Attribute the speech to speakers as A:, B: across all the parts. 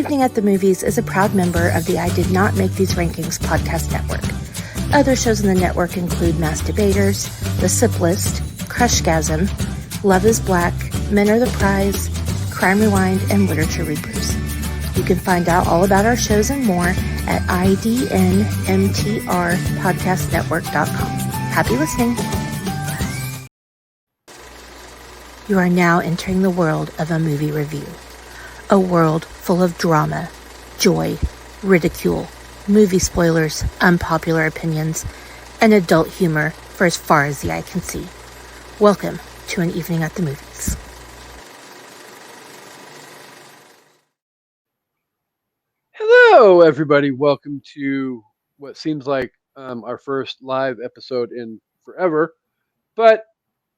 A: Evening at the Movies is a proud member of the I Did Not Make These Rankings podcast network. Other shows in the network include Mass Debaters, The Sip List, Crushgasm, Love is Black, Men Are the P.R.I.Z.E, Crime Rewind, and Literature Reapers. You can find out all about our shows and more at idnmtrpodcastnetwork.com. Happy listening. You are now entering the world of a movie review. A world full of drama, joy, ridicule, movie spoilers, unpopular opinions, and adult humor for as far as the eye can see. Welcome to An Evening at the Movies.
B: Hello, everybody. Welcome to what seems like our first live episode in forever, but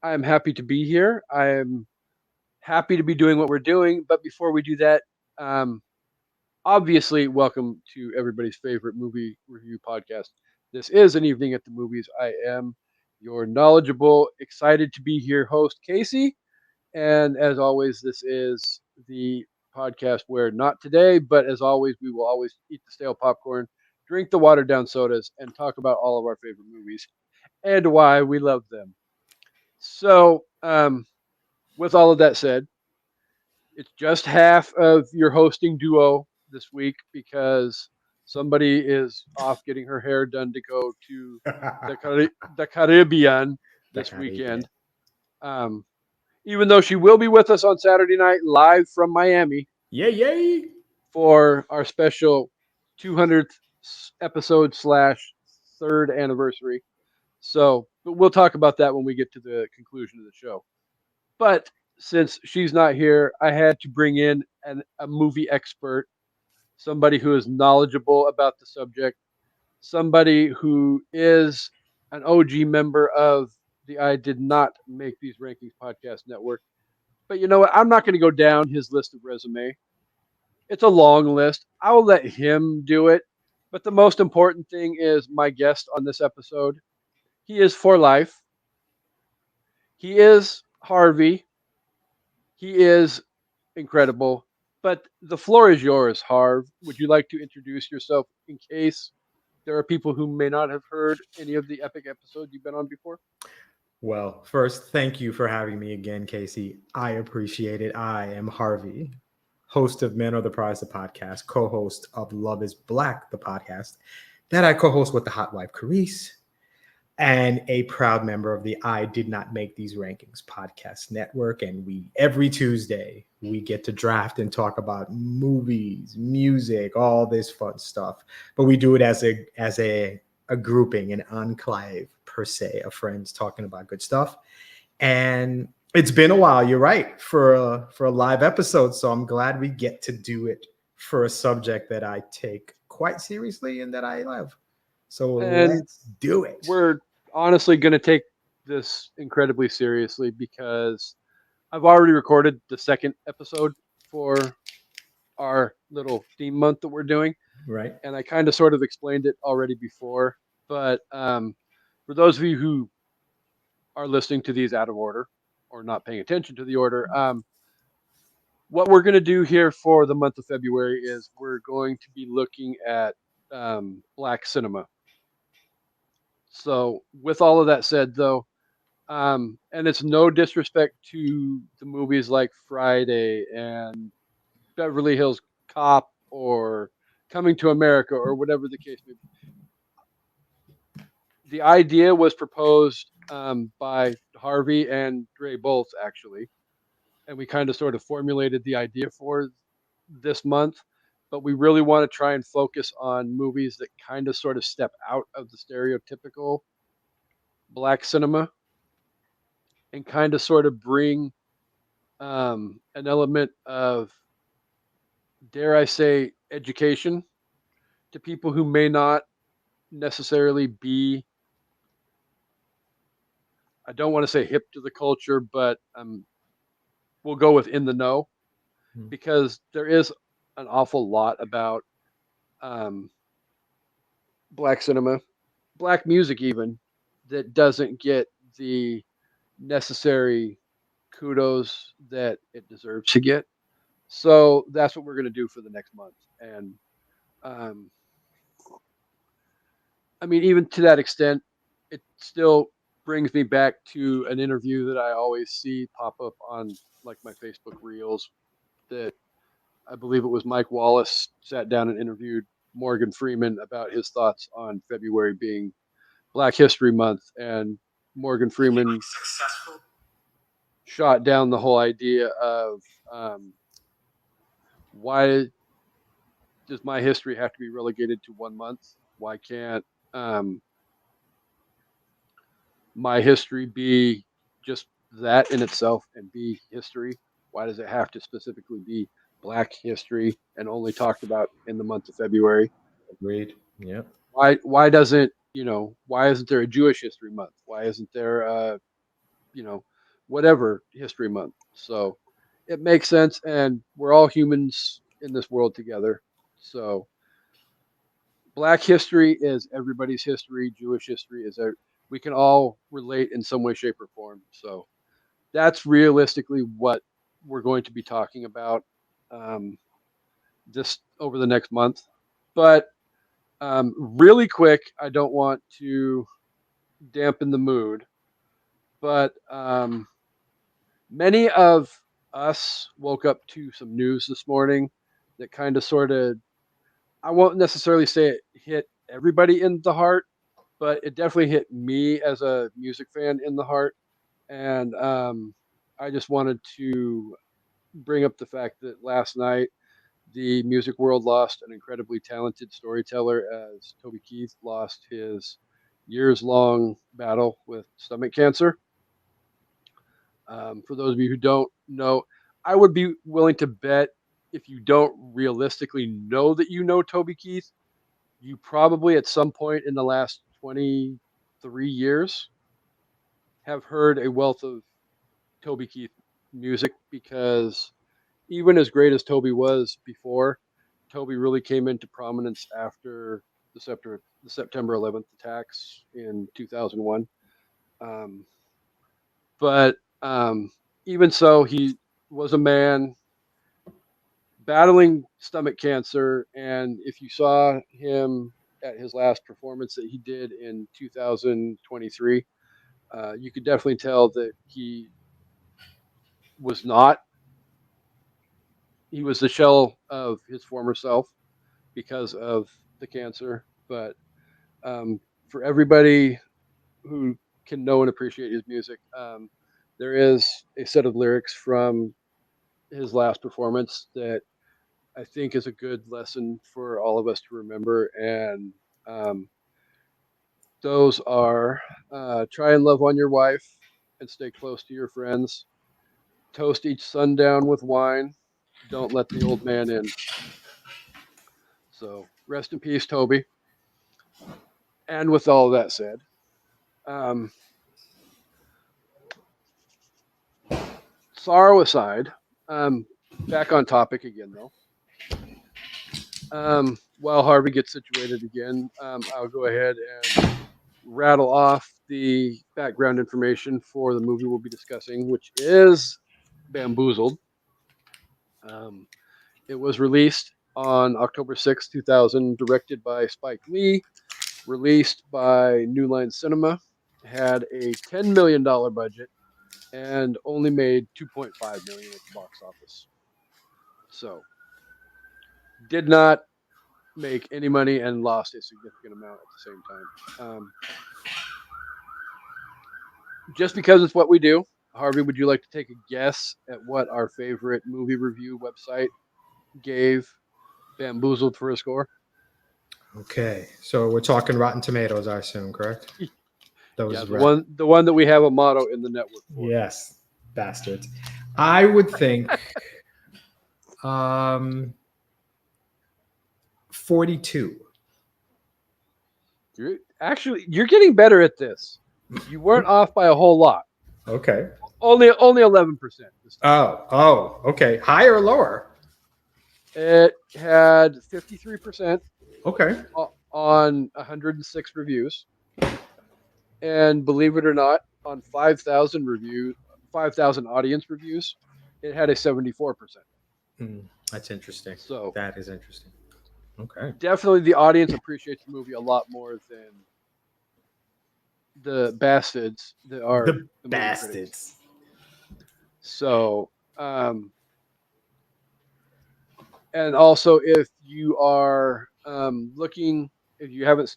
B: I'm happy to be here. I'm happy to be doing what we're doing. But before we do that, um, obviously, welcome to everybody's favorite movie review podcast. This is An Evening at the Movies. I am your knowledgeable, excited to be here host, Kasey. And as always, this is the podcast where not today, but as always, we will always eat the stale popcorn, drink the watered down sodas, and talk about all of our favorite movies and why we love them. So, with all of that said, it's just half of your hosting duo this week because somebody is off getting her hair done to go to the Caribbean this weekend. Um, even though she will be with us on Saturday night live from Miami.
C: Yay!
B: For our special 200th episode / third anniversary. So, but we'll talk about that when we get to the conclusion of the show. But since she's not here, I had to bring in a movie expert, somebody who is knowledgeable about the subject, somebody who is an OG member of the I Did Not Make These Rankings podcast network. But you know what? I'm not going to go down his list of resume. It's a long list. I will let him do it. But the most important thing is my guest on this episode. He is for life. He is Harvey. He is incredible. But the floor is yours, Harv. Would you like to introduce yourself in case there are people who may not have heard any of the epic episodes you've been on before?
C: Well, first, thank you for having me again, Kasey. I appreciate it. I am Harvey, host of Men Are the P.R.I.Z.E, the podcast, co-host of Love is Black, the podcast, that I co-host with the hot wife, Carice, and a proud member of the I Did Not Make These Rankings podcast network. And every Tuesday, we get to draft and talk about movies, music, all this fun stuff. But we do it as a grouping, an enclave per se, of friends talking about good stuff. And it's been a while, you're right, for a live episode. So I'm glad we get to do it for a subject that I take quite seriously and that I love. So let's do it.
B: We're honestly going to take this incredibly seriously because I've already recorded the second episode for our little theme month that we're doing.
C: Right.
B: And I kind of sort of explained it already before. But for those of you who are listening to these out of order or not paying attention to the order, what we're going to do here for the month of February is we're going to be looking at black cinema. So with all of that said, though, and it's no disrespect to the movies like Friday and Beverly Hills Cop or Coming to America or whatever the case may be. The idea was proposed by Harvey and Dre both, actually. And we kind of sort of formulated the idea for this month. But we really want to try and focus on movies that kind of sort of step out of the stereotypical black cinema and kind of sort of bring an element of, dare I say, education to people who may not necessarily be, I don't want to say hip to the culture, but we'll go with in the know, because there is an awful lot about black cinema, black music even, that doesn't get the necessary kudos that it deserves to get. So that's what we're going to do for the next month. And um, I mean, even to that extent, it still brings me back to an interview that I always see pop up on like my Facebook reels. That I believe it was Mike Wallace sat down and interviewed Morgan Freeman about his thoughts on February being Black History Month, and Morgan Freeman shot down the whole idea of um, why does my history have to be relegated to 1 month? Why can't um, my history be just that in itself and be history? Why does it have to specifically be Black history and only talked about in the month of February?
C: Agreed. Yep.
B: Why doesn't why isn't there a Jewish History Month? Why isn't there you know whatever history month? So it makes sense, and we're all humans in this world together. So Black history is everybody's history. Jewish history is we can all relate in some way, shape, or form. So that's realistically what we're going to be talking about um, just over the next month. But really quick, I don't want to dampen the mood, but many of us woke up to some news this morning that kind of sort of, I won't necessarily say it hit everybody in the heart, but it definitely hit me as a music fan in the heart. And I just wanted to bring up the fact that last night the music world lost an incredibly talented storyteller as Toby Keith lost his years long battle with stomach cancer. For those of you who don't know, I would be willing to bet if you don't realistically know that you know Toby Keith, you probably at some point in the last 23 years have heard a wealth of Toby Keith music, because even as great as Toby was before, Toby really came into prominence after the September 11th attacks in 2001. Um, but even so, he was a man battling stomach cancer. And if you saw him at his last performance that he did in 2023, you could definitely tell that was not, he was the shell of his former self because of the cancer. But um, for everybody who can know and appreciate his music, there is a set of lyrics from his last performance that I think is a good lesson for all of us to remember. And um, those are try and love on your wife and stay close to your friends. Toast each sundown with wine. Don't let the old man in. So rest in peace, Toby. And with all of that said, um, sorrow aside, back on topic again, though. While Harvey gets situated again, I'll go ahead and rattle off the background information for the movie we'll be discussing, which is Bamboozled. Um, it was released on October 2000, directed by Spike Lee, released by New Line Cinema, had a $10 million budget, and only made 2.5 million at the box office. So, did not make any money and lost a significant amount at the same time. Just because it's what we do, Harvey, would you like to take a guess at what our favorite movie review website gave Bamboozled for a score?
C: Okay, so we're talking Rotten Tomatoes, I assume, correct?
B: Yeah, the one that we have a motto in the network for.
C: Yes, bastards. I would think 42.
B: You're getting better at this. You weren't off by a whole lot.
C: Okay.
B: Only 11%.
C: Okay. Higher or lower?
B: It had 53%.
C: Okay.
B: On 106 reviews, and believe it or not, on 5,000 audience reviews, it had a 74%.
C: That's interesting.
B: So
C: That is interesting. Okay.
B: definitely the audience appreciates the movie a lot more than the bastards that are
C: The
B: the movie critics.
C: bastards.
B: So, and also if you are looking, if you haven't,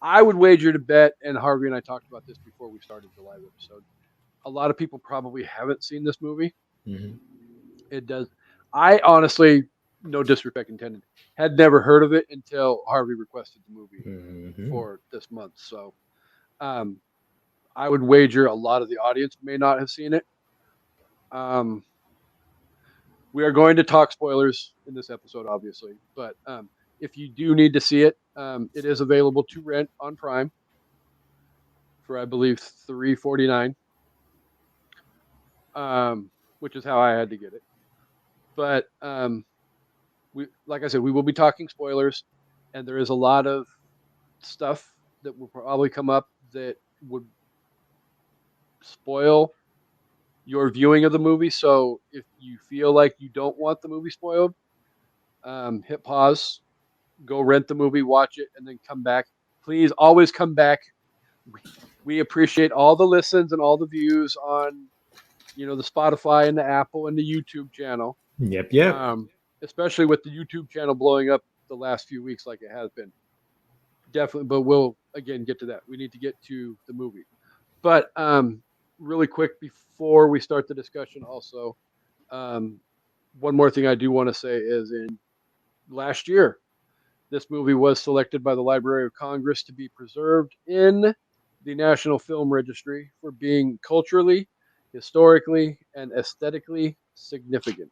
B: I would wager to bet, and Harvey and I talked about this before we started the live episode. A lot of people probably haven't seen this movie.
C: Mm-hmm.
B: It does. I honestly, no disrespect intended, had never heard of it until Harvey requested the movie
C: Mm-hmm.
B: for this month. So, um, I would wager a lot of the audience may not have seen it. Um, we are going to talk spoilers in this episode, obviously, but if you do need to see it, it is available to rent on Prime for I believe $3.49, which is how I had to get it. But we, like I said, we will be talking spoilers, and there is a lot of stuff that will probably come up that would spoil your viewing of the movie. So if you feel like you don't want the movie spoiled, hit pause, go rent the movie, watch it, and then come back. Please always come back. We appreciate all the listens and all the views on the Spotify and the Apple and the YouTube channel.
C: Yep. Yep.
B: Um, Especially with the YouTube channel blowing up the last few weeks like it has been. Definitely, but we'll again get to that. We need to get to the movie. But really quick before we start the discussion, also, um, one more thing I do want to say is in last year, this movie was selected by the Library of Congress to be preserved in the National Film Registry for being culturally, historically, and aesthetically significant.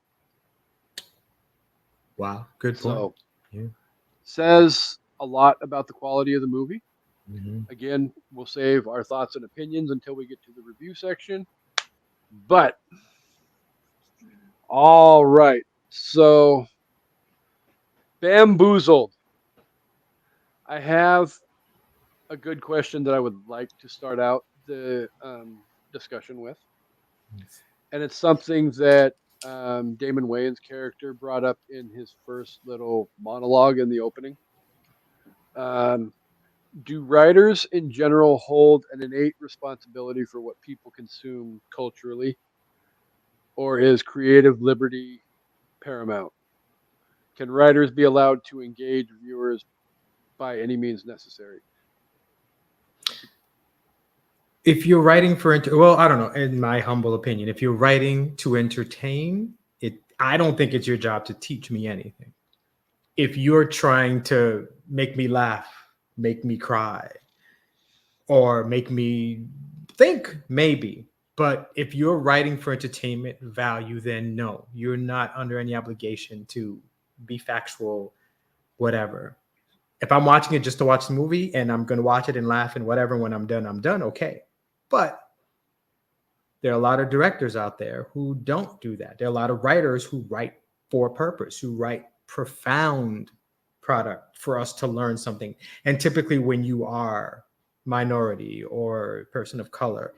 C: Wow. Good point.
B: So,
C: Yeah.
B: says a lot about the quality of the movie.
C: Mm-hmm.
B: Again, we'll save our thoughts and opinions until we get to the review section. But, all right. So, Bamboozled. I have a good question that I would like to start out the discussion with. And it's something that Damon Wayans' character brought up in his first little monologue in the opening. Um, do writers in general hold an innate responsibility for what people consume culturally, or is creative liberty paramount? Can writers be allowed to engage viewers by any means necessary?
C: If you're writing for well, I don't know, in my humble opinion, if you're writing to entertain, I don't think it's your job to teach me anything. If you're trying to make me laugh, make me cry, or make me think, maybe. But if you're writing for entertainment value, then no, you're not under any obligation to be factual, whatever. If I'm watching it just to watch the movie and I'm going to watch it and laugh and whatever, when I'm done, okay. But there are a lot of directors out there who don't do that. There are a lot of writers who write for a purpose, who write profound product for us to learn something. And typically when you are minority or person of color,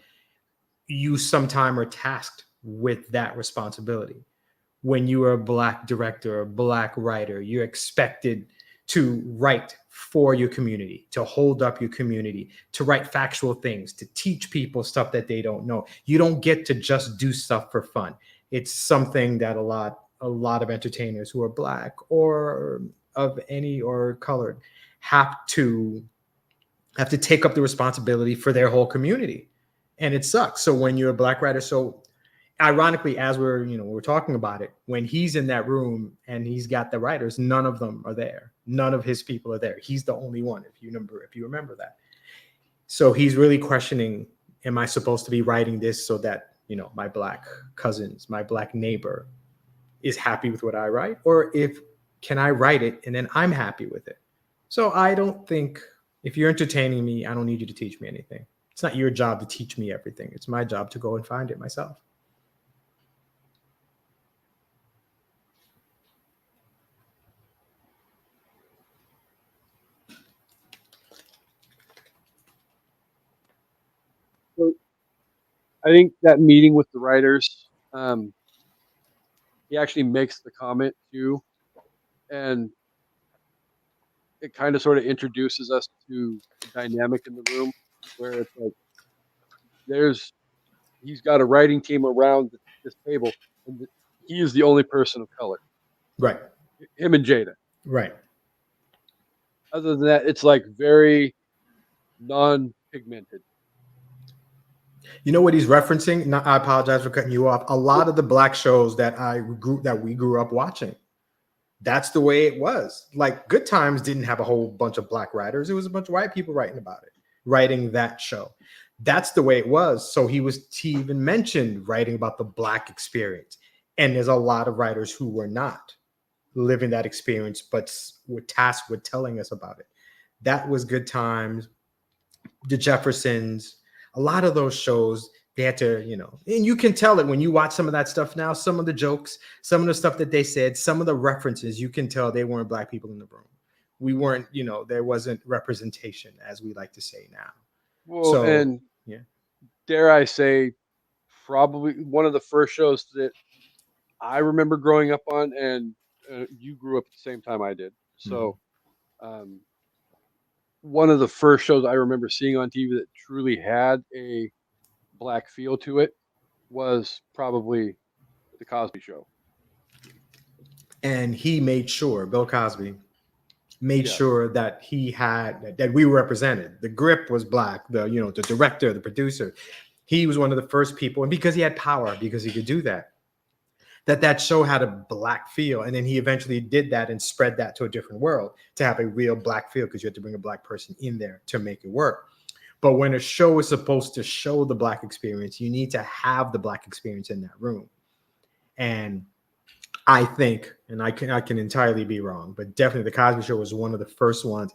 C: you sometime are tasked with that responsibility. When you are a black director or black writer, you're expected to write for your community, to hold up your community, to write factual things, to teach people stuff that they don't know. You don't get to just do stuff for fun. It's something that a lot of entertainers who are black or of any or colored have to take up the responsibility for their whole community. And it sucks. So when you're a black writer, so ironically, as we're talking about it, when he's in that room and he's got the writers, none of them are there. None of his people are there. He's the only one, if you remember that. So he's really questioning, am I supposed to be writing this so that, my black cousins, my black neighbor is happy with what I write? Or can I write it and then I'm happy with it? So I don't think, if you're entertaining me, I don't need you to teach me anything. It's not your job to teach me everything. It's my job to go and find it myself.
B: So I think that meeting with the writers, he actually makes the comment too, and it kind of sort of introduces us to the dynamic in the room, where it's like there's he's got a writing team around this table, and he is the only person of color.
C: Right.
B: Him and Jada.
C: Right.
B: Other than that, it's like very non-pigmented.
C: You know what he's referencing? No, I apologize for cutting you off. A lot of the black shows that we grew up watching, that's the way it was. Like Good Times didn't have a whole bunch of black writers. It was a bunch of white people writing about it, writing that show. That's the way it was. So he even mentioned writing about the black experience. And there's a lot of writers who were not living that experience, but were tasked with telling us about it. That was Good Times, The Jeffersons, a lot of those shows, they had to, and you can tell it when you watch some of that stuff now, some of the jokes, some of the stuff that they said, some of the references, you can tell they weren't black people in the room. We weren't, there wasn't representation, as we like to say now.
B: Well, and dare I say, probably one of the first shows that I remember growing up on, and you grew up at the same time I did. So, one of the first shows I remember seeing on TV that truly had a black feel to it was probably The Cosby Show.
C: And he made sure, Bill Cosby made sure that that we were represented. The grip was black, the director, the producer. He was one of the first people, and because he had power, because he could do that show had a black feel. And then he eventually did that and spread that to a different world to have a real black feel, because you had to bring a black person in there to make it work. But when a show is supposed to show the black experience, you need to have the black experience in that room. And I think, and I can entirely be wrong, but definitely The Cosby Show was one of the first ones.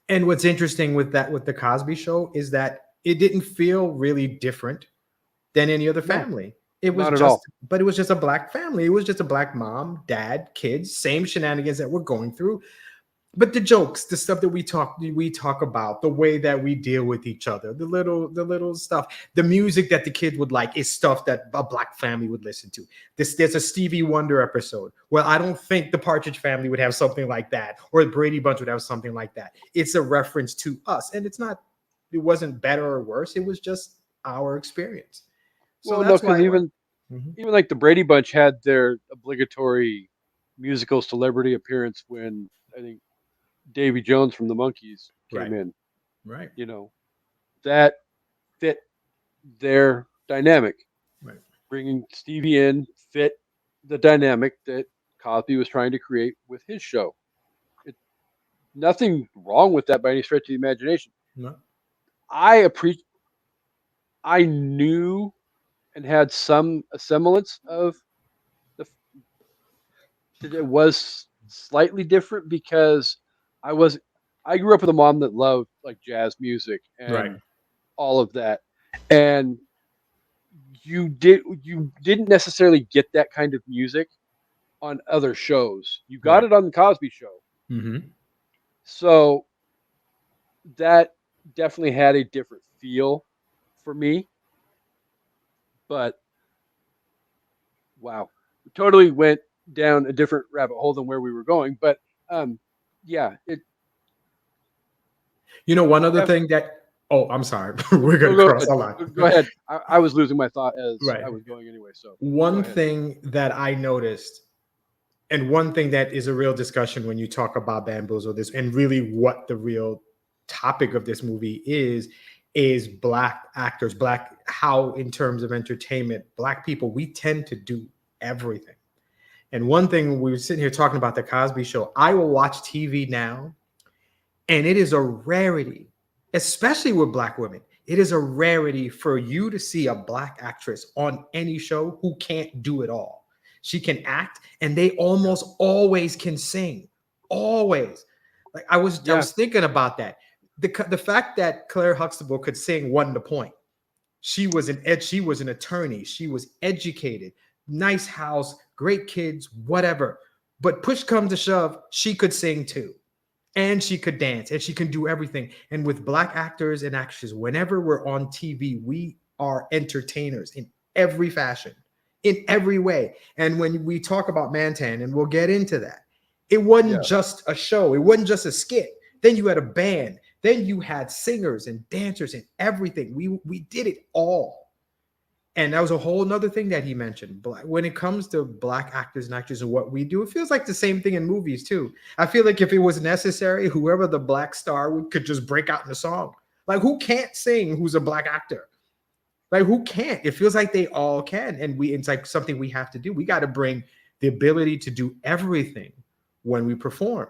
C: And what's interesting with The Cosby Show is that it didn't feel really different than any other family. It was but it was just a black family. It was just a black mom, dad, kids, same shenanigans that we're going through. But the jokes, the stuff that we talk about, the way that we deal with each other, the little stuff, the music that the kids would like is stuff that a black family would listen to. There's a Stevie Wonder episode. Well, I don't think the Partridge Family would have something like that, or the Brady Bunch would have something like that. It's a reference to us, and it wasn't better or worse. It was just our experience.
B: So well, because even like the Brady Bunch had their obligatory musical celebrity appearance when I think Davy Jones from the Monkees came in.
C: Right.
B: That fit their dynamic.
C: Right.
B: Bringing Stevie in fit the dynamic that Cosby was trying to create with his show. Nothing wrong with that by any stretch of the imagination.
C: No.
B: I knew and had some semblance of that it was slightly different, because I grew up with a mom that loved like jazz music and all of that, and you didn't necessarily get that kind of music on other shows. You got it on the Cosby Show.
C: Mm-hmm.
B: So that definitely had a different feel for me. But wow, we totally went down a different rabbit hole than where we were going. But
C: one other thing that I'm sorry, we're gonna cross a line.
B: Go ahead. I was losing my thought as I was going anyway. So
C: one thing that I noticed, and one thing that is a real discussion when you talk about Bamboozled, and really what the real topic of this movie is black actors, how in terms of entertainment, black people, we tend to do everything. And one thing, we were sitting here talking about The Cosby Show, I will watch TV now, and it is a rarity, especially with black women. It is a rarity for you to see a black actress on any show who can't do it all. She can act, and they almost always can sing. Always. Like I was thinking about that. The fact that Claire Huxtable could sing won the point. She was an attorney. She was educated, nice house, great kids, whatever. But push comes to shove, she could sing too. And she could dance, and she can do everything. And with black actors and actresses, whenever we're on TV, we are entertainers in every fashion. in every way. And when we talk about Mantan, and we'll get into that, it wasn't just a show. It wasn't just a skit. Then you had a band. Then you had singers and dancers and everything. We did it all. And that was a whole nother thing that he mentioned. When it comes to Black actors and actresses and what we do, it feels like the same thing in movies too. I feel like if it was necessary, whoever the Black star could just break out in a song. Like, who can't sing who's a Black actor? Like, who can't? It feels like they all can. And it's like something we have to do. We got to bring the ability to do everything when we perform.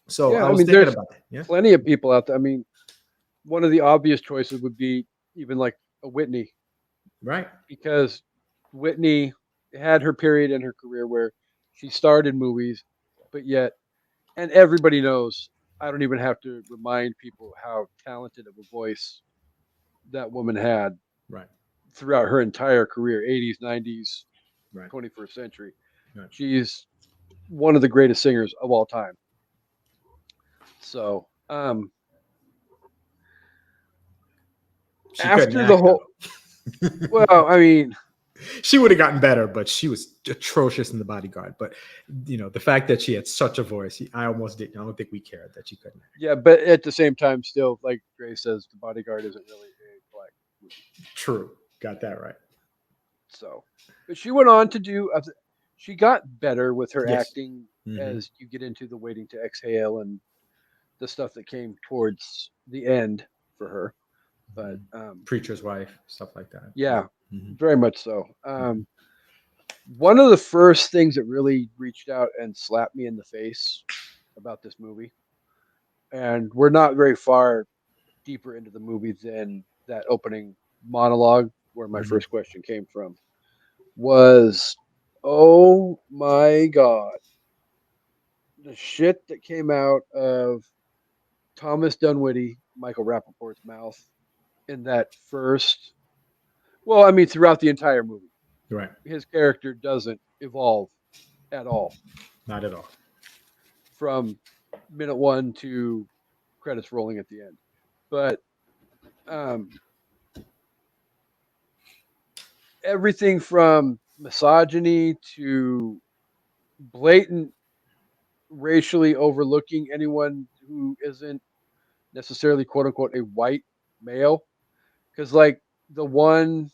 C: So I was thinking about that. Yeah.
B: Plenty of people out there. I mean, one of the obvious choices would be even like a Whitney.
C: Right.
B: Because Whitney had her period in her career where she starred in movies, but yet, and everybody knows, I don't even have to remind people how talented of a voice that woman had.
C: Right.
B: Throughout her entire career, 80s, 90s,
C: right.
B: 21st century.
C: Right.
B: She's one of the greatest singers of all time. So, after the whole, well, I mean,
C: she would have gotten better, but she was atrocious in The Bodyguard. But the fact that she had such a voice, I almost didn't. I don't think we cared that she couldn't.
B: Yeah, but at the same time, still, like Dre says, The Bodyguard isn't really a Black movie.
C: True, got that right.
B: So, but she went on to do. She got better with her acting as you get into the Waiting to Exhale and the stuff that came towards the end for her. But
C: Preacher's Wife, stuff like that.
B: Yeah, very much so. One of the first things that really reached out and slapped me in the face about this movie, and we're not very far deeper into the movie than that opening monologue where my first question came from, was, oh my God, the shit that came out of Thomas Dunwity, Michael Rappaport's mouth in that first, well, I mean, throughout the entire movie.
C: Right.
B: His character doesn't evolve at all.
C: Not at all.
B: From minute one to credits rolling at the end. But everything from misogyny to blatant racially overlooking anyone who isn't necessarily quote unquote a white male. Because like the one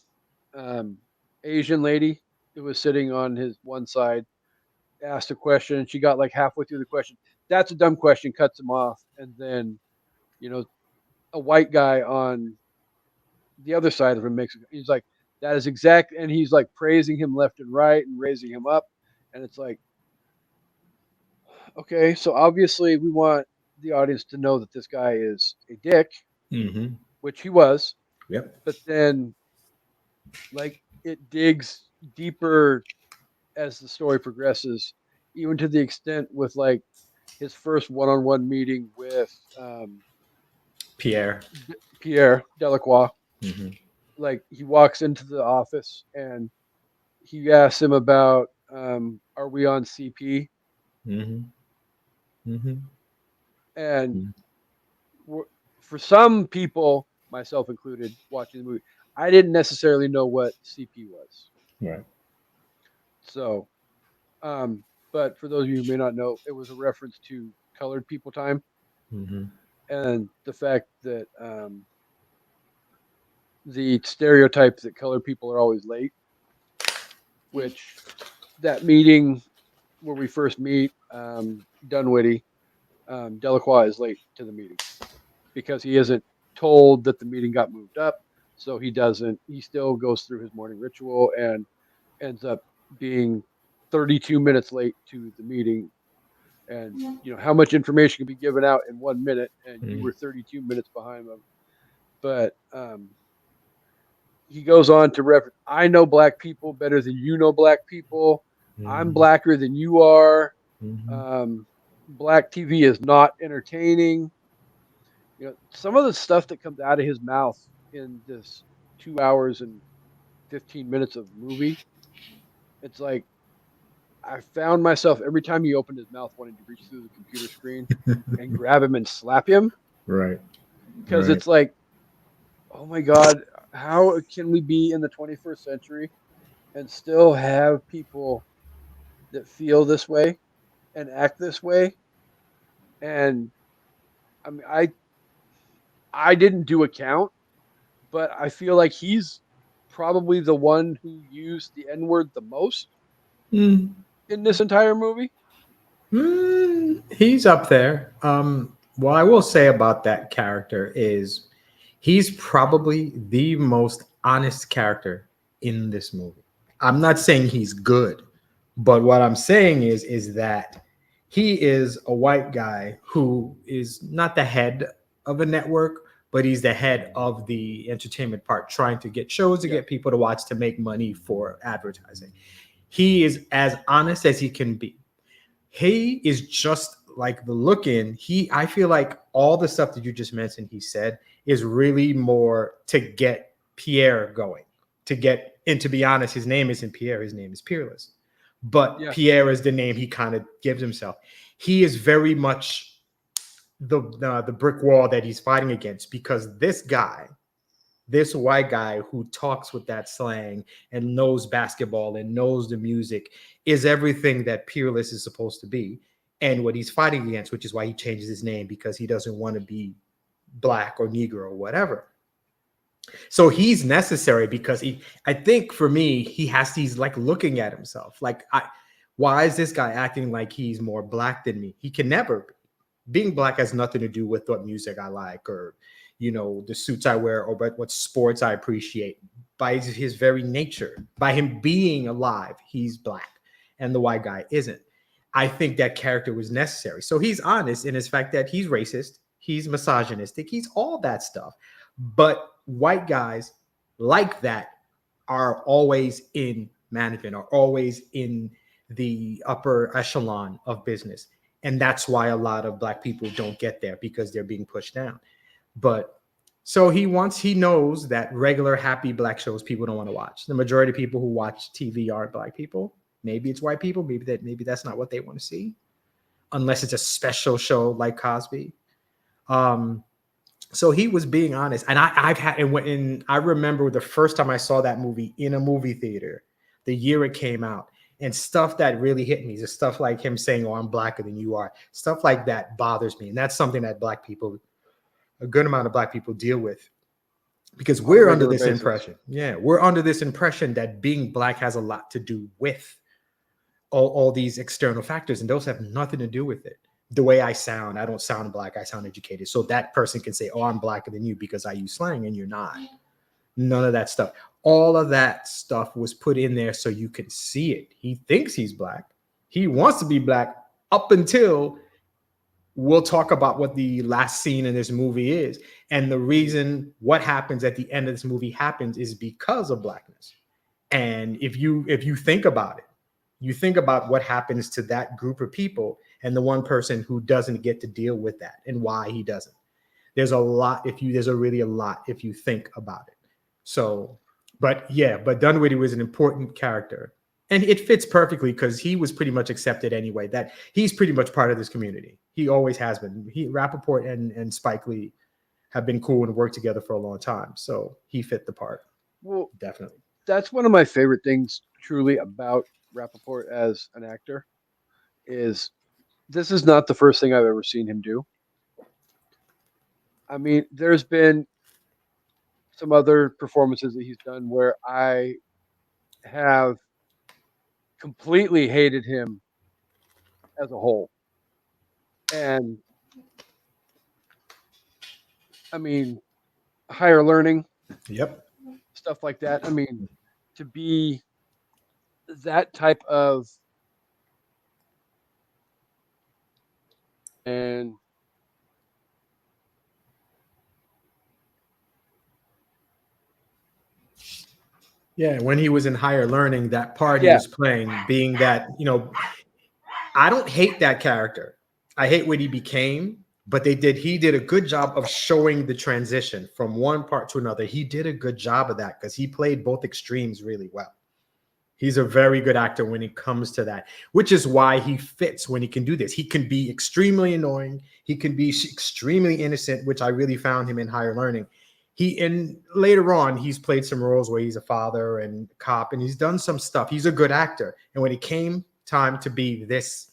B: Asian lady who was sitting on his one side asked a question and she got like halfway through the question. That's a dumb question, cuts him off. And then, a white guy on the other side of him he's like, that is exact. And he's like praising him left and right and raising him up. And it's like, okay, so obviously we want the audience to know that this guy is a dick, which he was.
C: Yep.
B: But then, like, it digs deeper as the story progresses, even to the extent with like his first one-on-one meeting with
C: Pierre
B: Delacroix. Like he walks into the office and he asks him about, are we on CP? And for some people, myself included, watching the movie, I didn't necessarily know what CP was.
C: Right.
B: So, but for those of you who may not know, it was a reference to colored people time, and the fact that the stereotype that colored people are always late, which that meeting where we first meet Dunwity, Delacroix is late to the meeting because he isn't told that the meeting got moved up. So he still goes through his morning ritual and ends up being 32 minutes late to the meeting. And how much information can be given out in 1 minute, and you were 32 minutes behind them. But he goes on to reference, I know black people better than you know black people. I'm blacker than you are. Black TV is not entertaining. Some of the stuff that comes out of his mouth in this 2 hours and 15 minutes of movie, it's like I found myself every time he opened his mouth wanting to reach through the computer screen and grab him and slap him.
C: Right.
B: Because it's like, oh my God, how can we be in the 21st century and still have people that feel this way and act this way. And I mean, I didn't do a count, but I feel like he's probably the one who used the N word the most
C: Mm.
B: in this entire movie.
C: He's up there. What I will say about that character is he's probably the most honest character in this movie. I'm not saying he's good, but what I'm saying is that he is a white guy who is not the head of a network, but he's the head of the entertainment part, trying to get shows to
B: Yeah.
C: get people to watch to make money for advertising. He is as honest as he can be. He is just like the look in. I feel like all the stuff that you just mentioned, he said, is really more to get Pierre going. And to be honest, his name isn't Pierre, his name is Peerless. But
B: Yeah.
C: Pierre is the name he kind of gives himself. He is very much the brick wall that he's fighting against, because this white guy who talks with that slang and knows basketball and knows the music is everything that Peerless is supposed to be, and what he's fighting against, which is why he changes his name, because he doesn't want to be black or Negro or whatever. So he's necessary because I think for me, he's like looking at himself. Like, why is this guy acting like he's more black than me? He can never be. Being black has nothing to do with what music I like, or, the suits I wear, or what sports I appreciate. By his very nature, by him being alive, he's black and the white guy isn't. I think that character was necessary. So he's honest in his fact that he's racist, he's misogynistic, he's all that stuff. But white guys like that are always in management, are always in the upper echelon of business. And that's why a lot of black people don't get there, because they're being pushed down. But so he knows that regular happy black shows people don't want to watch. The majority of people who watch TV aren't black people. Maybe it's white people. Maybe that's not what they want to see, unless it's a special show like Cosby. So he was being honest, and I remember the first time I saw that movie in a movie theater, the year it came out, and stuff that really hit me is stuff like him saying, "Oh, I'm blacker than you are." Stuff like that bothers me, and that's something that a good amount of black people deal with, because we're under this impression. Yeah, we're under this impression that being black has a lot to do with all these external factors, and those have nothing to do with it. The way I sound, I don't sound black, I sound educated. So that person can say, "Oh, I'm blacker than you because I use slang," and you're not. None of that stuff. All of that stuff was put in there so you can see it. He thinks he's black. He wants to be black up until we'll talk about what the last scene in this movie is. And the reason what happens at the end of this movie happens is because of blackness. And if you think about it, you think about what happens to that group of people and the one person who doesn't get to deal with that and why he doesn't. There's really a lot if you think about it. So, but Dunwoody was an important character, and it fits perfectly because he was pretty much accepted anyway. That he's pretty much part of this community. He always has been. Rappaport and Spike Lee have been cool and worked together for a long time. So he fit the part.
B: Well,
C: Definitely.
B: that's one of my favorite things truly about Rappaport as an actor is this is not the first thing I've ever seen him do. I mean, there's been some other performances that he's done where I have completely hated him as a whole. And I mean, higher learning,
C: Yep.
B: stuff like that. I mean, to be that type of and
C: Yeah, when he was in higher learning, that part he was playing, being that, I don't hate that character. I hate what he became, but he did a good job of showing the transition from one part to another. He did a good job of that because he played both extremes really well. He's a very good actor when it comes to that, which is why he fits when he can do this. He can be extremely annoying. He can be extremely innocent, which I really found him in higher learning. And later on, he's played some roles where he's a father and cop, and he's done some stuff. He's a good actor. And when it came time to be this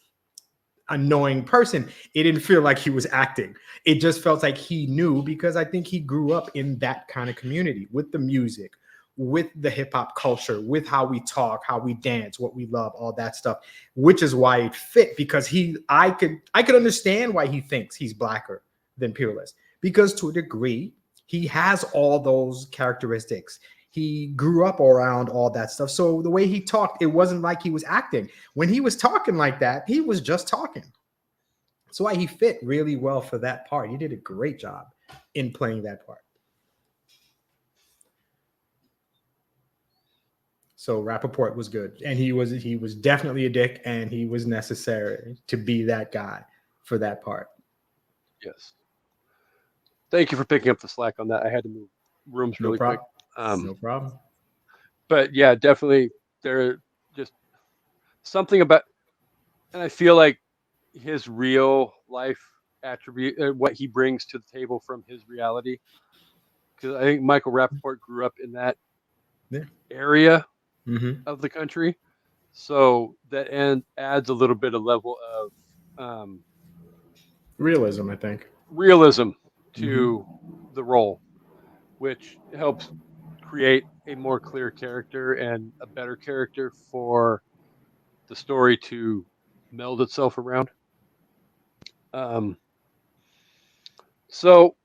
C: annoying person, it didn't feel like he was acting. It just felt like he knew, because I think he grew up in that kind of community with the music, with the hip hop culture, with how we talk, how we dance, what we love, all that stuff, which is why it fit, because I could understand why he thinks he's blacker than Peerless, because to a degree, he has all those characteristics. He grew up around all that stuff. So the way he talked, it wasn't like he was acting. When he was talking like that, he was just talking. That's why he fit really well for that part. He did a great job in playing that part. So Rappaport was good. And he was definitely a dick, and he was necessary to be that guy for that part.
B: Yes. Thank you for picking up the slack on that. I had to move rooms really quick.
C: No problem.
B: But yeah, definitely there just something about, and I feel like his real life attribute, what he brings to the table from his reality. Because I think Michael Rappaport grew up in that area of the country. So that adds a little bit of level of
C: realism, I think.
B: Realism to the role, which helps create a more clear character and a better character for the story to meld itself around. So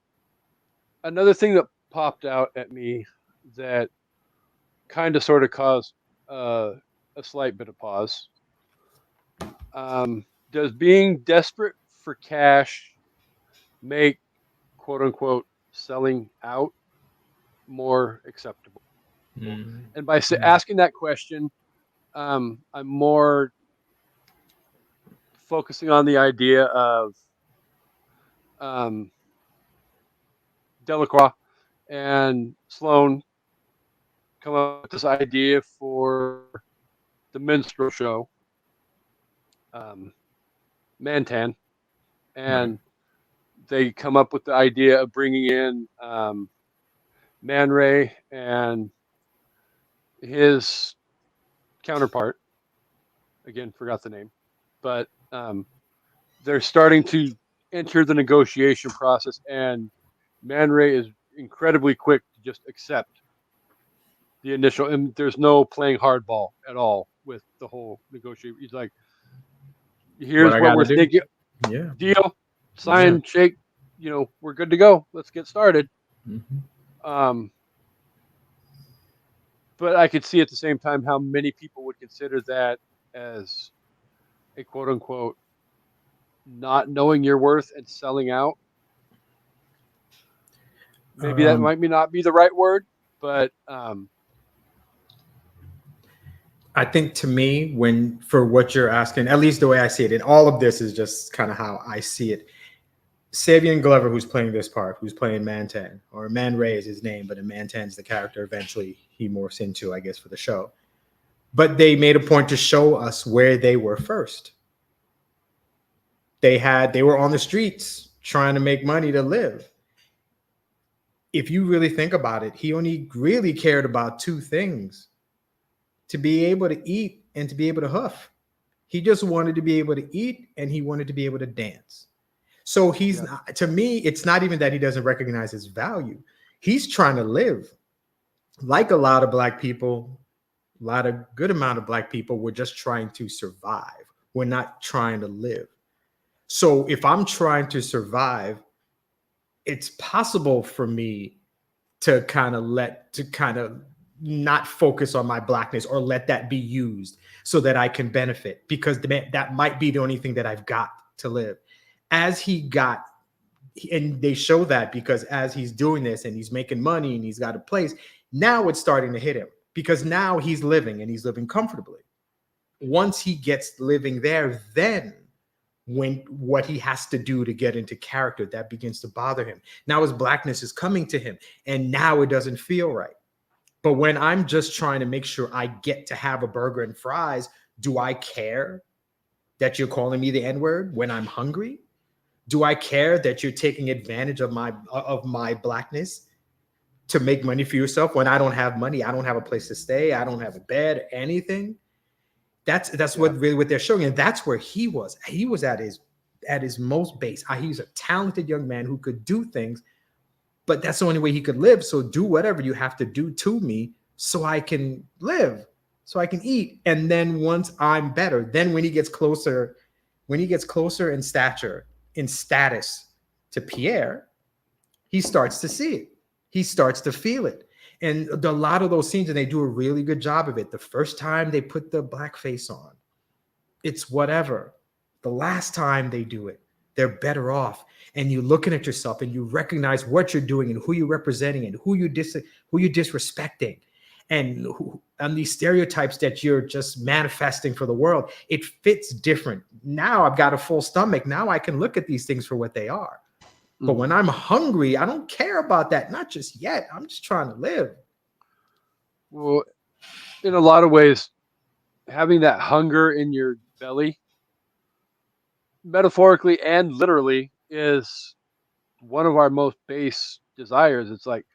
B: another thing that popped out at me that kind of sort of caused a slight bit of pause. Does being desperate for cash make quote unquote selling out more acceptable? And by asking that question, I'm more focusing on the idea of Delacroix and Sloan come up with this idea for the minstrel show, Mantan, and they come up with the idea of bringing in Man Ray and his counterpart. Again, forgot the name, but they're starting to enter the negotiation process, and Man Ray is incredibly quick to just accept the initial, and there's no playing hardball at all with the whole negotiation. He's like, here's what we're thinking.
C: Yeah.
B: Deal, sign, shake, we're good to go. Let's get started. But I could see at the same time how many people would consider that as a quote unquote not knowing your worth and selling out. Maybe that might not be the right word, but
C: I think to me, for what you're asking, at least the way I see it, and all of this is just kind of how I see it. Savion Glover, who's playing this part, who's playing Mantan, or Man Ray is his name, but Mantan's the character eventually he morphs into, I guess, for the show. But they made a point to show us where they were first. They were on the streets trying to make money to live. If you really think about it, he only really cared about two things: to be able to eat and to be able to huff. He just wanted to be able to eat, and he wanted to be able to dance. So to me, it's not even that he doesn't recognize his value. He's trying to live. Like a lot of Black people, good amount of Black people, we're just trying to survive. We're not trying to live. So if I'm trying to survive, it's possible for me to kind of not focus on my Blackness or let that be used so that I can benefit, because that might be the only thing that I've got to live. And they show that, because as he's doing this and he's making money and he's got a place, now it's starting to hit him, because now he's living, and he's living comfortably. Once he gets living there, then what he has to do to get into character, that begins to bother him. Now his Blackness is coming to him, and now it doesn't feel right. But when I'm just trying to make sure I get to have a burger and fries, do I care that you're calling me the N-word when I'm hungry? Do I care that you're taking advantage of my Blackness? to make money for yourself when I don't have money, I don't have a place to stay, I don't have a bed, anything. That's what really what they're showing, and that's where he was. He was at his most base. He's a talented young man who could do things, but that's the only way he could live. So do whatever you have to do to me so I can live, so I can eat. And then once I'm better, then when he gets closer in stature, in status to Pierre, he starts to see it. He starts to feel it. And a lot of those scenes, and they do a really good job of it. The first time they put the blackface on, it's whatever. The last time they do it, they're better off. And you're looking at yourself and you recognize what you're doing and who you're representing and who you're disrespecting, and these stereotypes that you're just manifesting for the world. It fits different. Now I've got a full stomach. Now I can look at these things for what they are. But when I'm hungry, I don't care about that. Not just yet. I'm just trying to live.
B: Well, in a lot of ways, having that hunger in your belly, metaphorically and literally, is one of our most base desires. It's like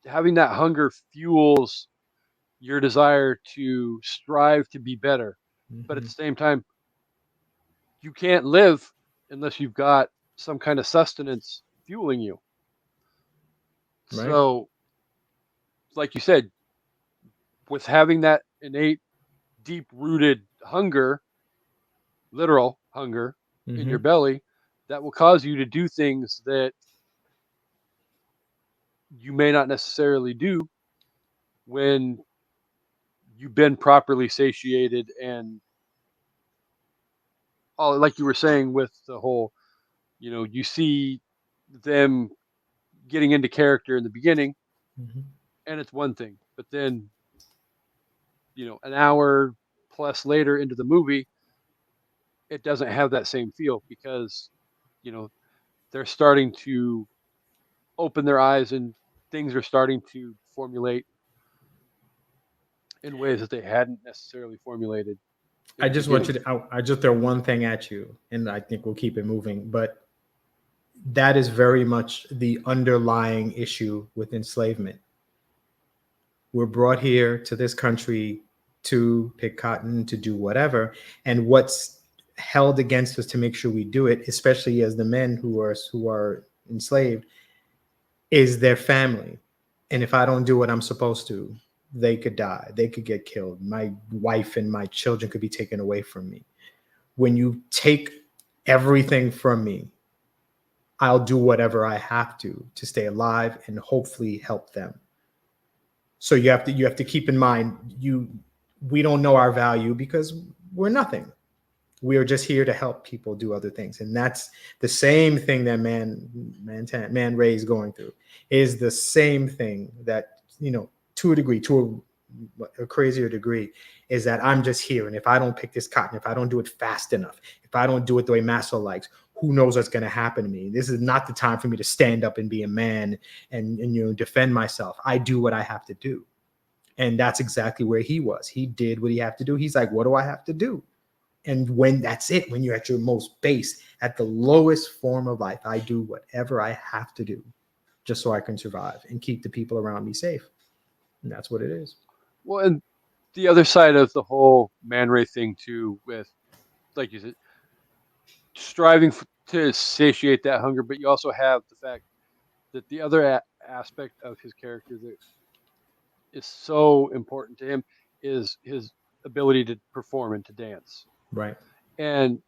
B: having that hunger fuels your desire to strive to be better. But at the same time, you can't live unless you've got some kind of sustenance fueling you.
C: Right.
B: So, like you said, with having that innate, deep rooted hunger, literal hunger in your belly, that will cause you to do things that you may not necessarily do when you've been properly satiated and all, like you were saying with the whole, you see them getting into character in the beginning and it's one thing, but then, an hour plus later into the movie, it doesn't have that same feel because, you know, they're starting to open their eyes and things are starting to formulate in ways that they hadn't necessarily formulated in
C: I
B: the
C: just want you
B: beginning.
C: to, I just throw one thing at you, and I think we'll keep it moving. But that is very much the underlying issue with enslavement. We're brought here to this country to pick cotton, to do whatever. And what's held against us to make sure we do it, especially as the men who are enslaved, is their family. And if I don't do what I'm supposed to, they could die. They could get killed. My wife and my children could be taken away from me. When you take everything from me, I'll do whatever I have to stay alive and hopefully help them. So you have to keep in mind, we don't know our value because we're nothing. We are just here to help people do other things. And that's the same thing that Man Ray is going through, is the same thing that, to a degree, to a crazier degree, is that I'm just here. And if I don't pick this cotton, if I don't do it fast enough, if I don't do it the way Master likes, who knows what's going to happen to me? This is not the time for me to stand up and be a man and defend myself. I do what I have to do. And that's exactly where he was. He did what he had to do. He's like, what do I have to do? And when that's it, when you're at your most base, at the lowest form of life, I do whatever I have to do just so I can survive and keep the people around me safe. And that's what it is.
B: Well, and the other side of the whole Man Ray thing too, with, like you said, striving to satiate that hunger, but you also have the fact that the other aspect of his character that is so important to him is his ability to perform and to dance.
C: Right.
B: And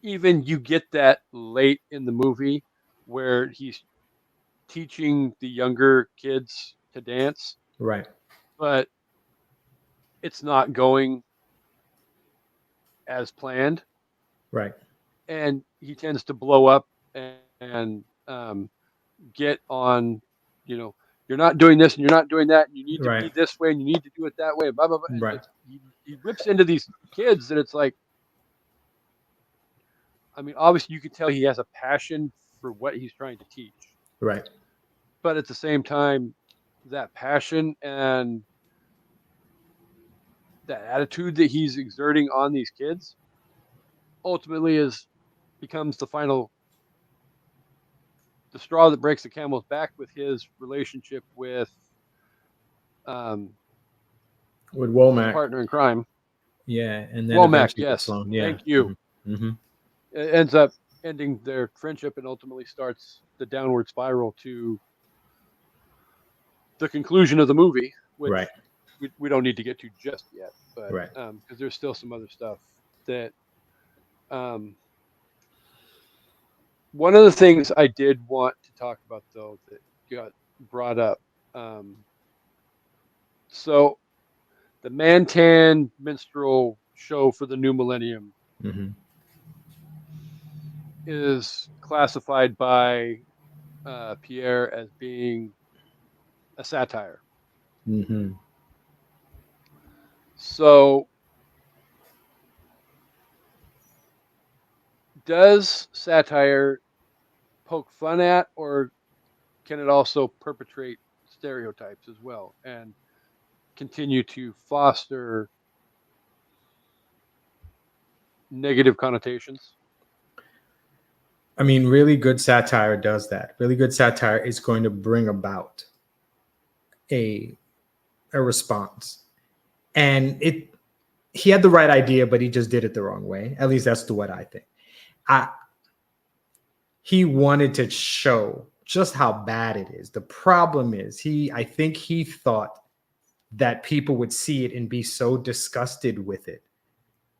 B: even you get that late in the movie where he's teaching the younger kids to dance,
C: Right.
B: but it's not going as planned.
C: Right.
B: And he tends to blow up and get on, you know, you're not doing this and you're not doing that. And you need to
C: Right.
B: be this way and you need to do it that way. Blah, blah, blah. And
C: Right.
B: he rips into these kids and it's like, I mean, obviously you can tell he has a passion for what he's trying to teach,
C: Right.
B: but at the same time, that passion and that attitude that he's exerting on these kids ultimately becomes the final the straw that breaks the camel's back with his relationship with
C: With
B: his
C: Womack.
B: partner in crime.
C: Yeah, and then
B: Womack,
C: eventually gets
B: yes.
C: flown. Yeah.
B: Thank you.
C: Mm-hmm.
B: It ends up ending their friendship and ultimately starts the downward spiral to the conclusion of the movie,
C: Right.
B: which we don't need to get to just yet, but
C: Right.
B: because there's still some other stuff that um, one of the things I did want to talk about though that got brought up. So the Mantan minstrel show for the new millennium
C: Mm-hmm.
B: is classified by Pierre as being a satire.
C: Mm-hmm.
B: So does satire poke fun at, or can it also perpetrate stereotypes as well and continue to foster negative connotations?
C: I mean, really good satire does that. Really good satire is going to bring about a a response. And it he had the right idea, but he just did it the wrong way. At least that's what I think. I He wanted to show just how bad it is. The problem is I think he thought that people would see it and be so disgusted with it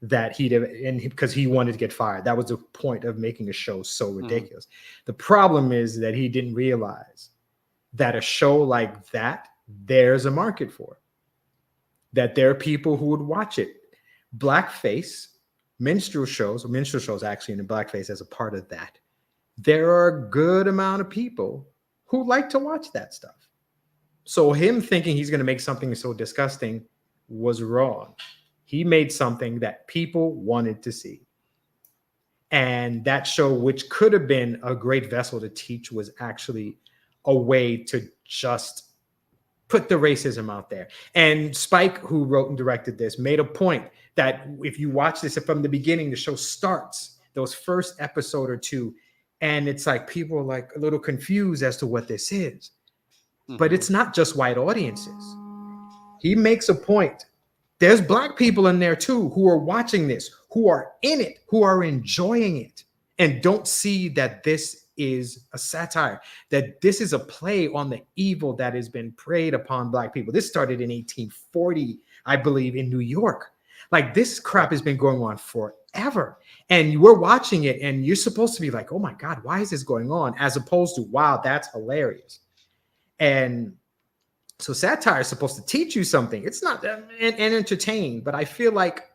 C: that because he wanted to get fired. That was the point of making a show so ridiculous. The problem is that he didn't realize that a show like that, there's a market for it, that there are people who would watch it. Blackface, minstrel shows actually in the blackface as a part of that. There are a good amount of people who like to watch that stuff. So him thinking he's going to make something so disgusting was wrong. He made something that people wanted to see. And that show, which could have been a great vessel to teach, was actually a way to just put the racism out there. And Spike, who wrote and directed this, made a point that if you watch this from the beginning, the show starts, those first episode or two, and it's like people are like a little confused as to what this is. But it's not just white audiences. He makes a point. There's black people in there too who are watching this, who are in it, who are enjoying it, and don't see that this is a satire, that this is a play on the evil that has been preyed upon black people. This started in 1840, I believe, in New York. Like this crap has been going on forever. And we're watching it, and you're supposed to be like, oh my God, why is this going on? As opposed to, wow, that's hilarious. And so satire is supposed to teach you something. It's not and entertain, but I feel like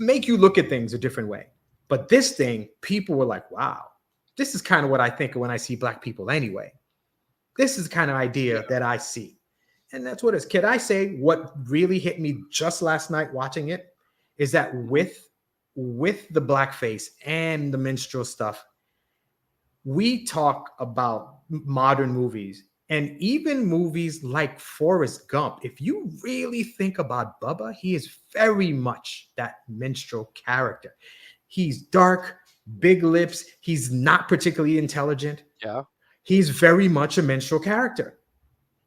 C: make you look at things a different way. But this thing, people were like, wow, this is kind of what I think when I see black people anyway. This is the kind of idea that I see. And that's what it is. Can I say what really hit me just last night watching it is that with the blackface and the minstrel stuff, we talk about modern movies and even movies like Forrest Gump. If you really think about Bubba, he is very much that minstrel character. He's dark, big lips. He's not particularly intelligent.
B: Yeah.
C: He's very much a minstrel character.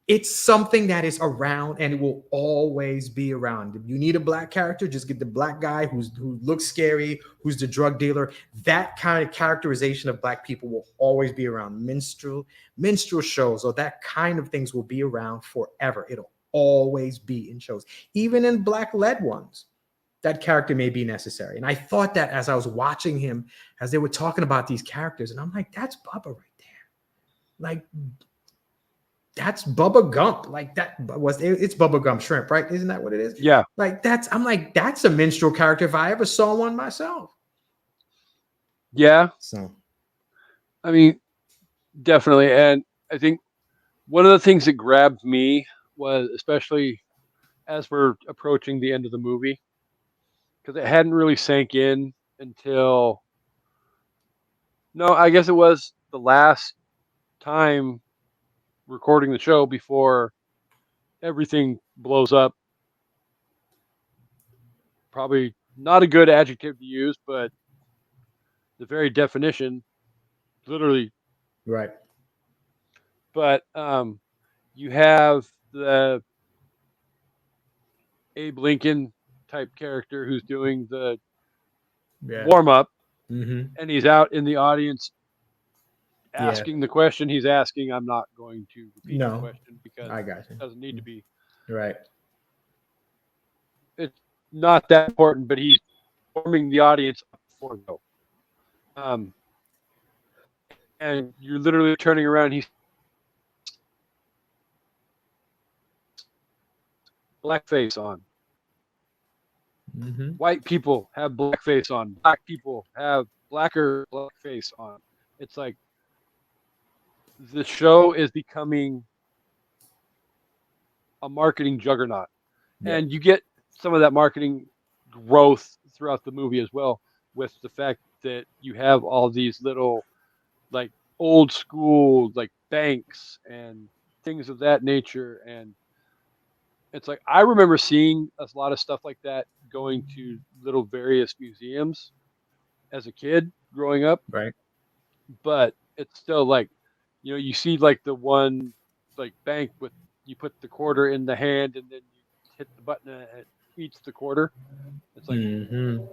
C: It's something that is around and it will always be around. If you need a black character, just get the black guy who looks scary, who's the drug dealer. That kind of characterization of black people will always be around. Minstrel shows or that kind of things will be around forever. It'll always be in shows, even in black-led ones. That character may be necessary. And I thought that as I was watching him, as they were talking about these characters, and I'm like, that's Bubba right there. Like, that's Bubba Gump. Like it's Bubba Gump Shrimp, right? Isn't that what it is?
B: Yeah.
C: Like I'm like, that's a minstrel character if I ever saw one myself.
B: Yeah.
C: So
B: I mean, definitely. And I think one of the things that grabbed me was, especially as we're approaching the end of the movie, because it hadn't really sank in until, no, I guess it was the last time recording the show before everything blows up. Probably not a good adjective to use, but the very definition literally
C: right.
B: but you have the Abe Lincoln type character who's doing the
C: Yeah.
B: warm up,
C: Mm-hmm.
B: and he's out in the audience
C: Yeah.
B: asking the question he's asking. I'm not going to repeat the
C: No,
B: question because
C: I got you.
B: it doesn't need to be.
C: Right.
B: It's not that important, but he's warming the audience up before the show. Um, and you're literally turning around. He's blackface on.
C: Mm-hmm.
B: White people have blackface on. Black people have blacker blackface on. It's like the show is becoming a marketing juggernaut,
C: Yep.
B: and you get some of that marketing growth throughout the movie as well, with the fact that you have all these little like old school like banks and things of that nature. And it's like I remember seeing a lot of stuff like that going to little various museums as a kid growing up,
C: Right.
B: but it's still like, you see like the one like bank with, you put the quarter in the hand and then you hit the button and it eats the quarter. It's like
C: Mm-hmm.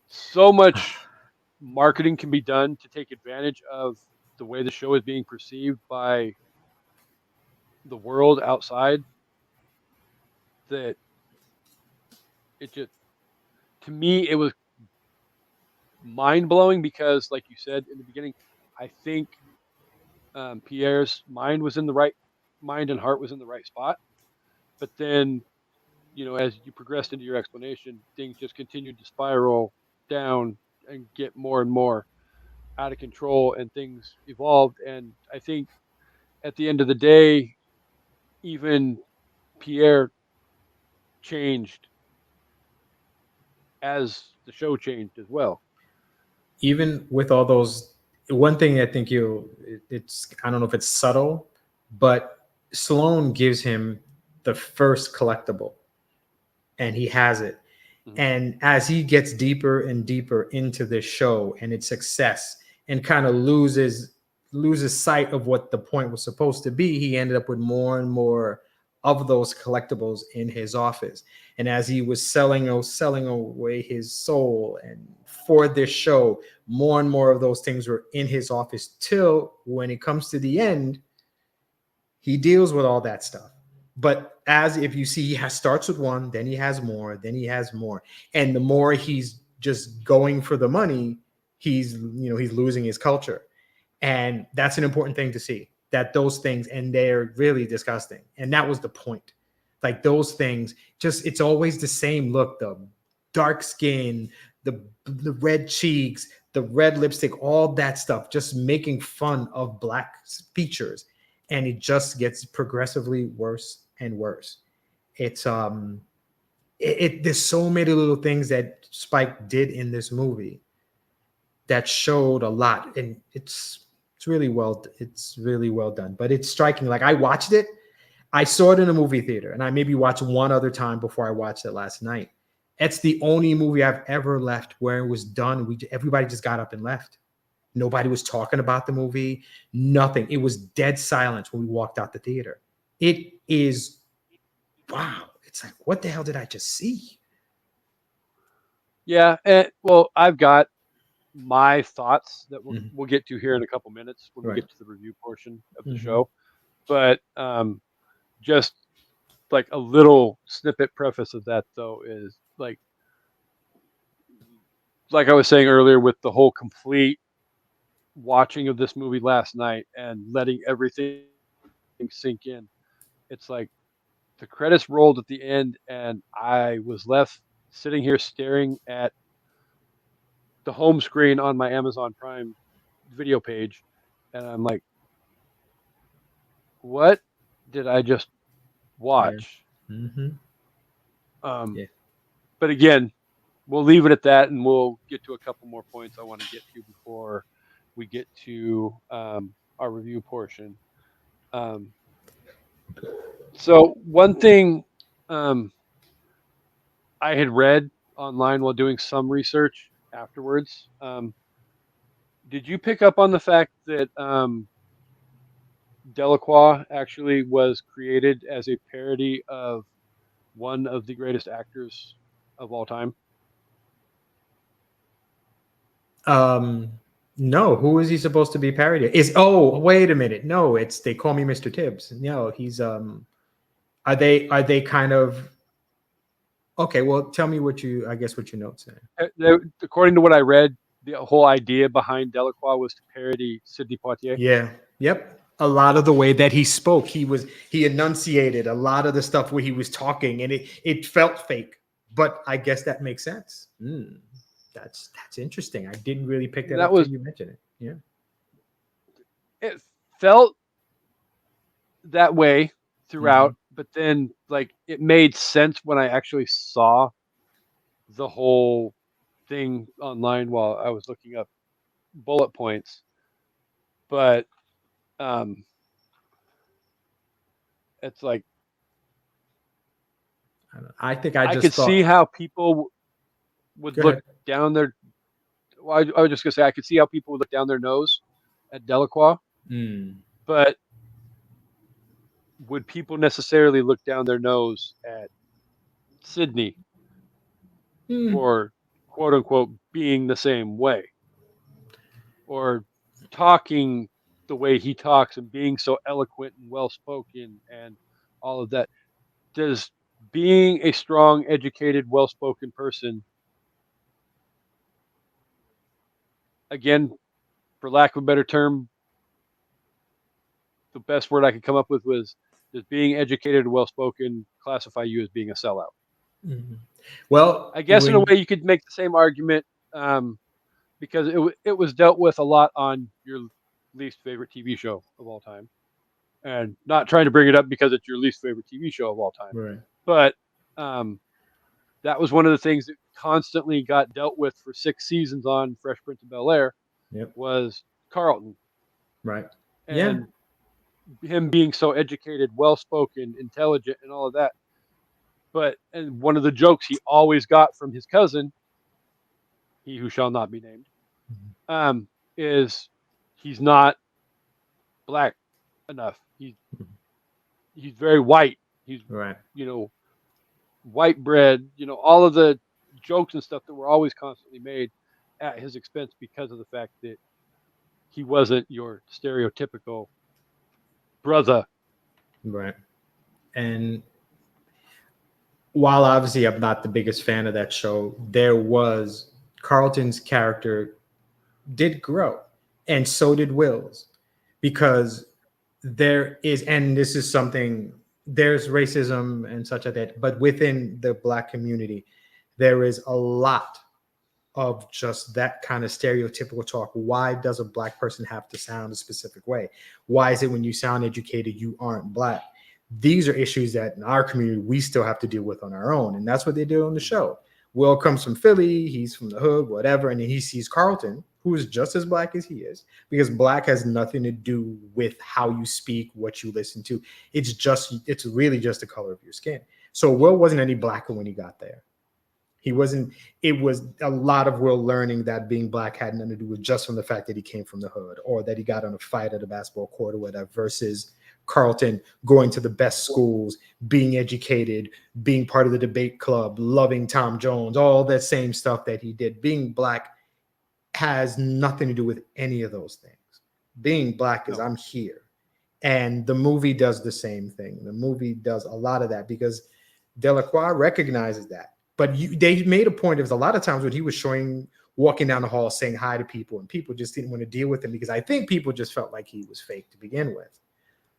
B: so much marketing can be done to take advantage of the way the show is being perceived by the world outside, that it just, to me it was mind blowing, because like you said in the beginning, I think Pierre's mind and heart was in the right spot. But then, as you progressed into your explanation, things just continued to spiral down and get more and more out of control, and things evolved. And I think at the end of the day, even Pierre changed as the show changed as well.
C: Even with all those, one thing I think it's, I don't know if it's subtle, but Sloan gives him the first collectible, and he has it.
B: Mhm.
C: And as he gets deeper and deeper into this show and its success, and kind of loses sight of what the point was supposed to be, he ended up with more and more of those collectibles in his office. And as he was selling away his soul and for this show, more and more of those things were in his office, till when it comes to the end, he deals with all that stuff. But as if you see, starts with one, then he has more, then he has more. And the more he's just going for the money, he's losing his culture. And that's an important thing to see, that those things, and they're really disgusting. And that was the point. Like those things, just, it's always the same look, the dark skin, the red cheeks, the red lipstick, all that stuff, just making fun of black features. And it just gets progressively worse and worse. It's there's so many little things that Spike did in this movie that showed a lot, and it's really well done. But it's striking. Like, I watched it, I saw it in a movie theater, and I maybe watched one other time before I watched it last night. It's the only movie I've ever left where it was done. Everybody just got up and left. Nobody was talking about the movie. Nothing. It was dead silence when we walked out the theater. It is, wow. It's like, what the hell did I just see?
B: Yeah, well, I've got my thoughts that we'll,
C: Mhm.
B: we'll get to here in a couple minutes when we
C: Right.
B: get to the review portion of the
C: Hmm.
B: show. But just like a little snippet preface of that, though, is like I was saying earlier, with the whole complete watching of this movie last night and letting everything sink in. It's like the credits rolled at the end, and I was left sitting here staring at the home screen on my Amazon Prime video page, and I'm like, what did I just
C: Yeah.
B: watch?
C: Hmm.
B: Um,
C: Yeah.
B: but again, we'll leave it at that, and we'll get to a couple more points I want to get to before we get to our review portion. Um, so one thing um, I had read online while doing some research afterwards. Did you pick up on the fact that Delacroix actually was created as a parody of one of the greatest actors of all time?
C: Um, no, who is he supposed to be parodying? Is oh wait a minute, no, it's They Call Me Mr. Tibbs. No, he's are they kind of okay? Well, tell me what you I guess what your notes say.
B: According to what I read, the whole idea behind Delacroix was to parody Sidney Poitier.
C: Yeah, yep. A lot of the way that he spoke, he enunciated a lot of the stuff where he was talking, and it felt fake. But I guess that makes sense. That's interesting. I didn't really pick that
B: That
C: up till
B: was
C: you mentioned it. Yeah.
B: it. Felt that way
C: Hmm.
B: throughout, but then like it made sense when I actually saw the whole thing online while I was looking up bullet points. But um, it's like
C: I think I
B: I
C: just
B: could see
C: thought.
B: how people would
C: Go
B: look
C: ahead.
B: down their. Well, I was just gonna say I could see how people would look down their nose at Delacroix,
C: Mm.
B: but would people necessarily look down their nose at Sydney
C: Mm.
B: for quote unquote being the same way or talking the way he talks and being so eloquent and well spoken and all of that? Does being a strong, educated, well spoken person, again, for lack of a better term, the best word I could come up with was, does being educated and well spoken classify you as being a sellout?
C: Mhm. Well,
B: I guess in a
C: when
B: way you could make the same argument, because it was dealt with a lot on your least favorite TV show of all time, and not trying to bring it up because it's your least favorite TV show of all time,
C: right,
B: but um, that was one of the things that constantly got dealt with for 6 seasons on Fresh Prince of Bel Air
C: yep,
B: was Carlton
C: right, yeah,
B: and him being so educated, well spoken, intelligent, and all of that. But and one of the jokes he always got from his cousin, he who shall not be named,
C: Mhm.
B: um, is he's not black enough. He's very white. He's
C: Right.
B: you know white bread. All of the jokes and stuff that were always constantly made at his expense because of the fact that he wasn't your stereotypical brother.
C: Right. And while obviously I'm not the biggest fan of that show, there was Carlton's character did grow, and so did Will's, because there is, and this is something, there's racism and such like that, but within the black community, there is a lot of just that kind of stereotypical talk. Why does a black person have to sound a specific way? Why is it when you sound educated, you aren't black? These are issues that in our community we still have to deal with on our own. And that's what they do on the show. Will comes from Philly, he's from the hood, whatever, and then he sees Carlton, who is just as black as he is, because black has nothing to do with how you speak, what you listen to. It's really just the color of your skin. So Will wasn't any blacker when he got there. He wasn't. It was a lot of Will learning that being black had nothing to do with just from the fact that he came from the hood or that he got on a fight at a basketball court or whatever, versus Carlton going to the best schools, being educated, being part of the debate club, loving Tom Jones, all that same stuff that he did. Being black has nothing to do with any of those things. Being black is
B: No.
C: I'm here. And the movie does the same thing. The movie does a lot of that because Delacroix recognizes that. But they made a point. There was a lot of times when he was showing, walking down the hall, saying hi to people, and people just didn't want to deal with him because I think people just felt like he was fake to begin with.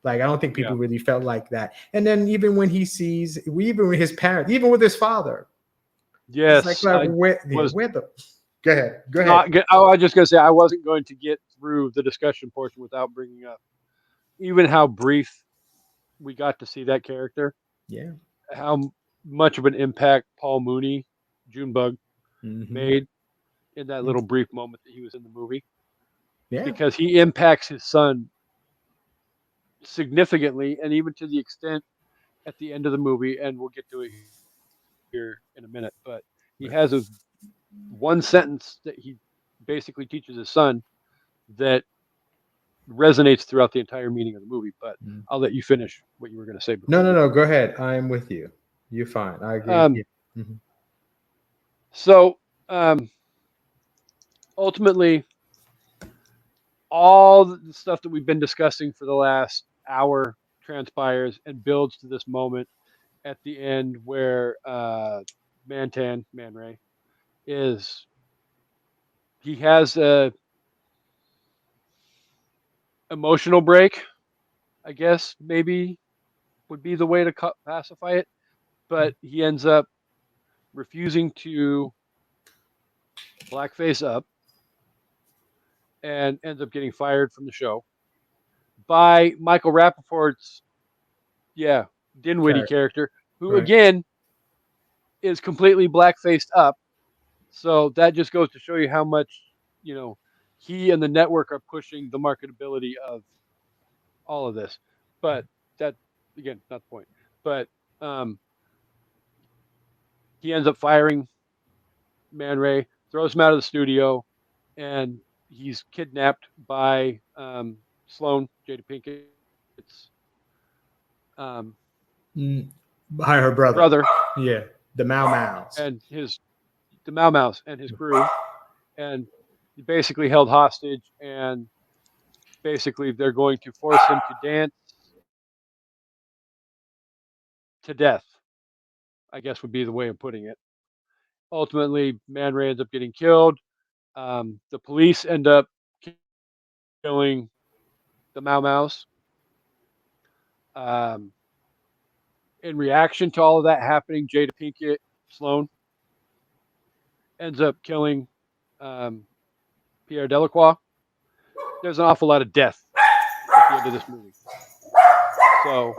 C: Like I don't think
B: Yeah.
C: people really felt like that. And then even when he sees, even with his parents, even with his father, it's like,
B: Yes, I was
C: where the? Go ahead, go ahead.
B: not. I was just gonna say I wasn't going to get through the discussion portion without bringing up even how brief we got to see that character,
C: Yeah.
B: how much of an impact Paul Mooney, Junebug,
C: Mm-hmm.
B: made in that little brief moment that he was in the movie,
C: Yeah.
B: because he impacts his son significantly, and even to the extent at the end of the movie, and we'll get to it here in a minute. But he
C: Right.
B: has a one sentence that he basically teaches his son that resonates throughout the entire meaning of the movie. But I'll let you finish what you were going to say before.
C: No. Go ahead. I'm with you. You're fine. I agree.
B: Um, So ultimately, all the stuff that we've been discussing for the last hour transpires and builds to this moment at the end where Man Ray, is he has a emotional break, I guess maybe would be the way to pacify it, but he ends up refusing to blackface up and ends up getting fired from the show by Michael Rappaport's Dinwiddie character, who
C: Right.
B: again is completely blackfaced up. So that just goes to show you how much, he and the network are pushing the marketability of all of this. But that, again, not the point. But um, he ends up firing Man Ray, throws him out of the studio, and he's kidnapped by Sloane, Jada Pinkett's
C: By her brother.
B: brother,
C: Yeah. The Mau Mau's.
B: and the Mau Mau's and his crew, and he basically held hostage, and basically they're going to force him to dance to death, I guess would be the way of putting it. Ultimately, Man Ray ends up getting killed. The police end up killing the Mau Mau's. Um, in reaction to all of that happening, Jada Pinkett Sloane ends up killing um, Pierre Delacroix. There's an awful lot of death at the end of this movie. So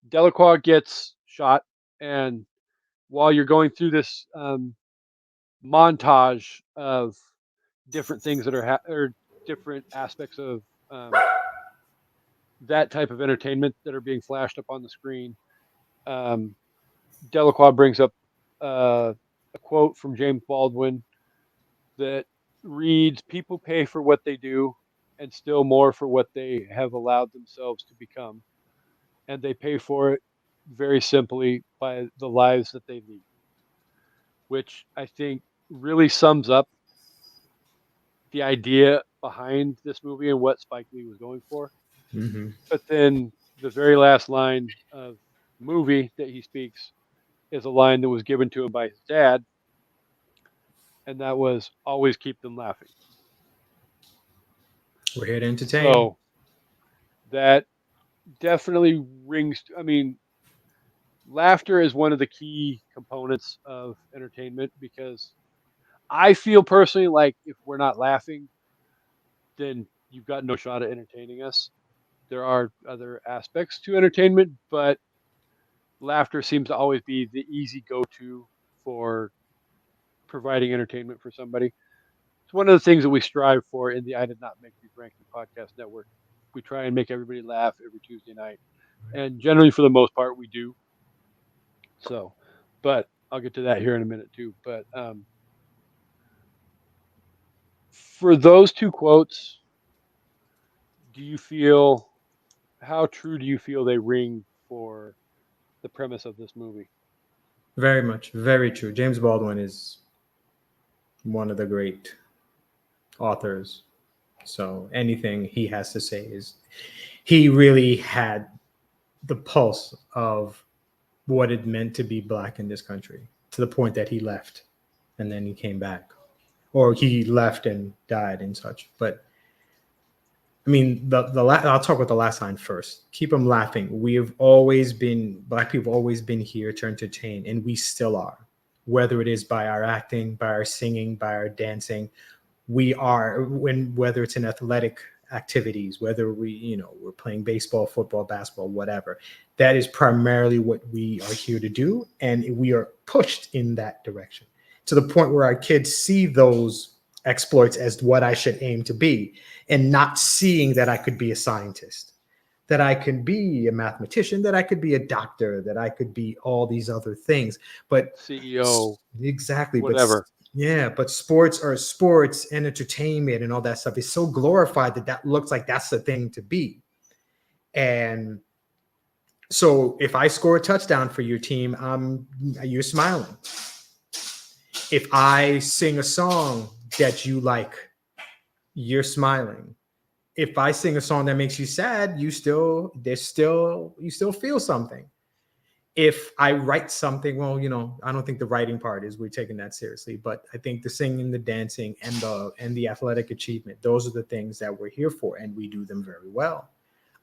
B: Delacroix gets shot, and while you're going through this montage of different things that are or different aspects of that type of entertainment that are being flashed up on the screen, Delacroix brings up a quote from James Baldwin that reads, "People pay for what they do, and still more for what they have allowed themselves to become, and they pay for it very simply by the lives that they lead," which I think really sums up the idea behind this movie and what Spike Lee was going for. But then the very last line of the movie that he speaks is a line that was given to him by his dad, and that was, "Always keep them laughing."
C: We're here to entertain.
B: So that definitely rings. I mean, laughter is one of the key components of entertainment because I feel personally like if we're not laughing, then you've got no shot at entertaining us. There are other aspects to entertainment, but laughter seems to always be the easy go-to for providing entertainment for somebody. It's one of the things that we strive for in the I Did Not Make These Ranking Podcast Network. We try and make everybody laugh every Tuesday night, and generally, for the most part, we do. So, but I'll get to that here in a minute too. But for those two quotes, do you feel how true do you feel they ring for the premise of this movie?
C: Very much. Very true. James Baldwin is one of the great authors. So anything he has to say is he really had the pulse of what it meant to be black in this country to the point that he left and then he came back, or he left and died and such. But I mean, I'll talk about the last line first. Keep them laughing. We have always been, black people always been here to entertain, and we still are. Whether it is by our acting, by our singing, by our dancing, we are. Whether it's in athletic activities, whether we're playing baseball, football, basketball, whatever. That is primarily what we are here to do, and we are pushed in that direction to the point where our kids see those exploits as what I should aim to be, and not seeing that I could be a scientist, that I could be a mathematician, that I could be a doctor, that I could be all these other things. But
B: CEO,
C: exactly,
B: whatever.
C: Yeah, but sports are sports and entertainment and all that stuff is so glorified that that looks like that's the thing to be. And so if I score a touchdown for your team, you're smiling. If I sing a song that you like, you're smiling. If I sing a song that makes you sad, you still feel something. If I write something, well, I don't think the writing part is we're taking that seriously, but I think the singing, the dancing, and the athletic achievement, those are the things that we're here for, and we do them very well.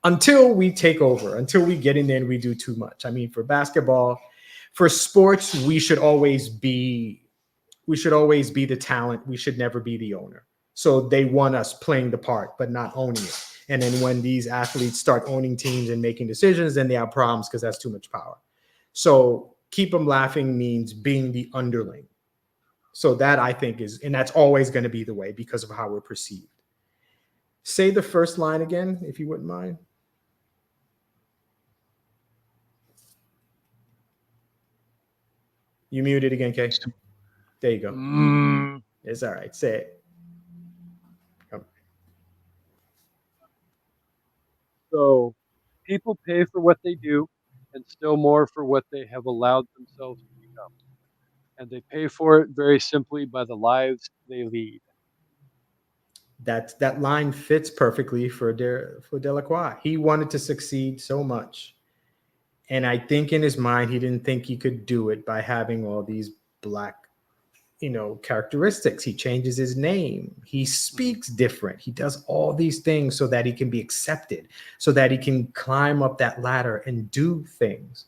C: Until we take over, until we get in there and we do too much. I mean, for basketball, for sports, we should always be the talent. We should never be the owner. So they want us playing the part, but not owning it. And then when these athletes start owning teams and making decisions, then they have problems because that's too much power. So keep them laughing means being the underling. So that I think is, and that's always going to be the way because of how we're perceived. Say the first line again, if you wouldn't mind. You muted again, Kay. There you go. It's all right. Say it. Come.
B: So people pay for what they do and still more for what they have allowed themselves to become. And they pay for it very simply by the lives they lead.
C: That line fits perfectly for Delacroix. He wanted to succeed so much, and I think in his mind he didn't think he could do it by having all these black, characteristics. He changes his name. He speaks different. He does all these things so that he can be accepted, so that he can climb up that ladder and do things.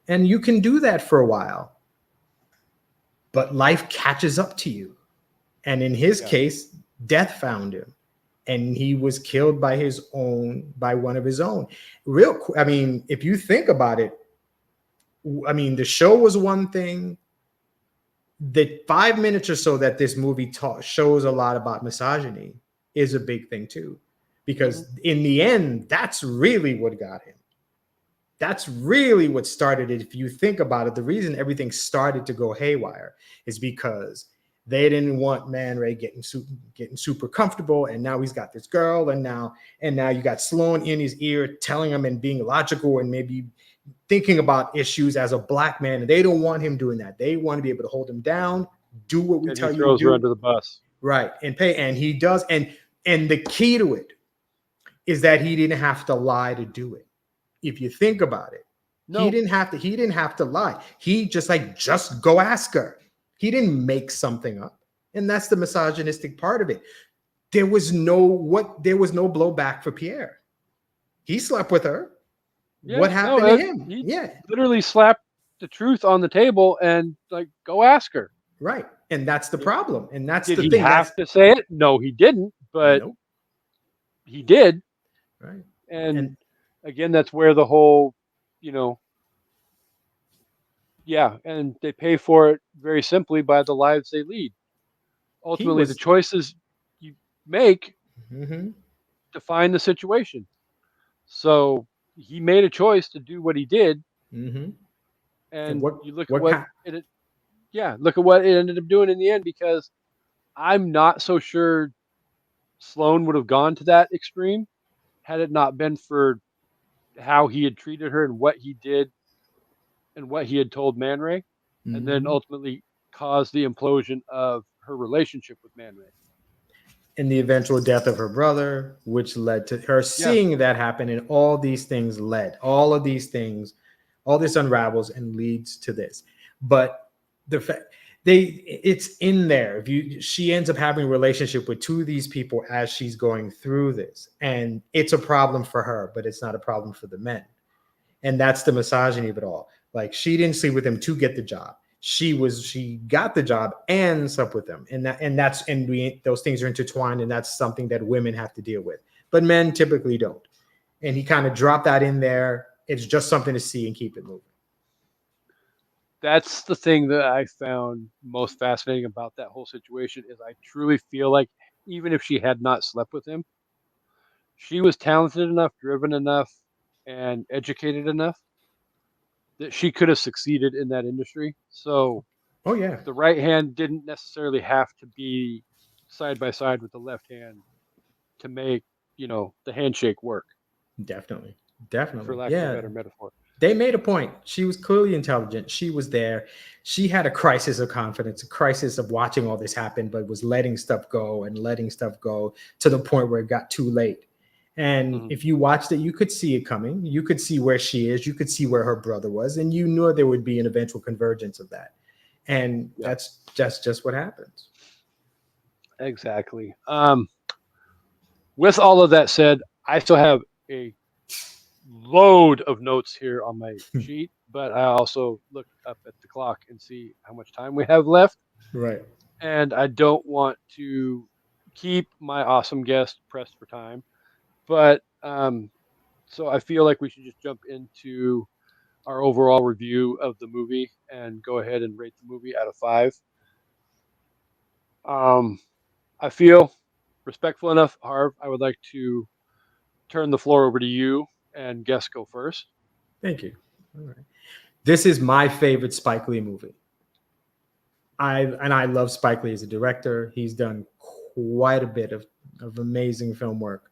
C: And you can do that for a while, but life catches up to you. And in his case, death found him, and he was killed by one of his own. I mean, if you think about it, I mean, the show was one thing. The 5 minutes or so that this movie shows a lot about misogyny is a big thing too, because in the end, that's really what got him. That's really what started it. If you think about it, the reason everything started to go haywire is because they didn't want Man Ray getting super comfortable, and now he's got this girl, and now you got Sloan in his ear telling him and being logical and maybe thinking about issues as a black man, and they don't want him doing that. They want to be able to hold him down, do what we tell you to do.
B: He throws her under the bus,
C: right? And pay, and he does. And the key to it is that he didn't have to lie to do it. If you think about it, he didn't have to lie. He just go ask her. He didn't make something up, and that's the misogynistic part of it. There was no blowback for Pierre. He slept with her. What happened to him?
B: He literally slapped the truth on the table and go ask her.
C: Right, and that's the problem. And that's
B: the
C: thing.
B: Did he have to say it? No, he didn't. But he did.
C: Right,
B: and again, that's where the whole, and they pay for it very simply by the lives they lead. Ultimately, the choices you make define the situation. So he made a choice to do what he did, and you look at what it ended up doing in the end. Because I'm not so sure Sloan would have gone to that extreme had it not been for how he had treated her and what he did and what he had told Man Ray, and then ultimately caused the implosion of her relationship with Man Ray.
C: And the eventual death of her brother, which led to her seeing that happen, and all these things all this unravels and leads to this. But the fact it's in there. She ends up having a relationship with two of these people as she's going through this, and it's a problem for her, but it's not a problem for the men. And that's the misogyny of it all. Like, she didn't sleep with him to get the job. She got the job and slept with them, and those things are intertwined, and that's something that women have to deal with, but men typically don't. And he kind of dropped that in there. It's just something to see and keep it moving.
B: That's the thing that I found most fascinating about that whole situation. Is I truly feel like even if she had not slept with him, she was talented enough, driven enough, and educated enough that she could have succeeded in that industry. So
C: Oh yeah,
B: The right hand didn't necessarily have to be side by side with the left hand to make, the handshake work,
C: definitely,
B: for
C: definitely.
B: lack of a
C: Yeah,
B: better metaphor.
C: they made a point. She was clearly intelligent. She was there. She had a crisis of confidence, a crisis of watching all this happen, but was letting stuff go and letting stuff go to the point where it got too late. And
B: Mhm.
C: if you watched it, you could see it coming. You could see where she is. You could see where her brother was, and you knew there would be an eventual convergence of that. And
B: Yeah,
C: that's just what happens.
B: exactly. With all of that said, I still have a load of notes here on my sheet, but I also look up at the clock and see how much time we have left.
C: Right.
B: And I don't want to keep my awesome guest pressed for time. But so I feel like we should just jump into our overall review of the movie and go ahead and rate the movie out of 5. Um, I feel respectful enough, Harv. I would like to turn the floor over to you and guest go first.
C: Thank you. All right. This is my favorite Spike Lee movie. I love Spike Lee as a director. He's done quite a bit of amazing film work.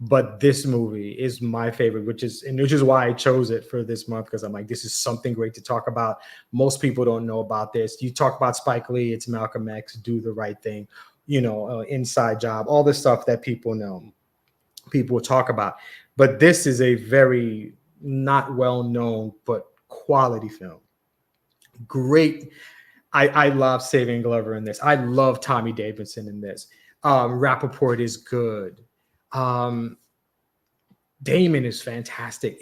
C: But this movie is my favorite, which is why I chose it for this month, because I'm like, this is something great to talk about. Most people don't know about this. You talk about Spike Lee, it's Malcolm X, Do the Right Thing, Inside Job, all the stuff that people know, people will talk about. But this is a very not well known but quality film. Great. I love Saving Glover in this. I love Tommy Davidson in this. Rappaport is good. Um, Damon is fantastic.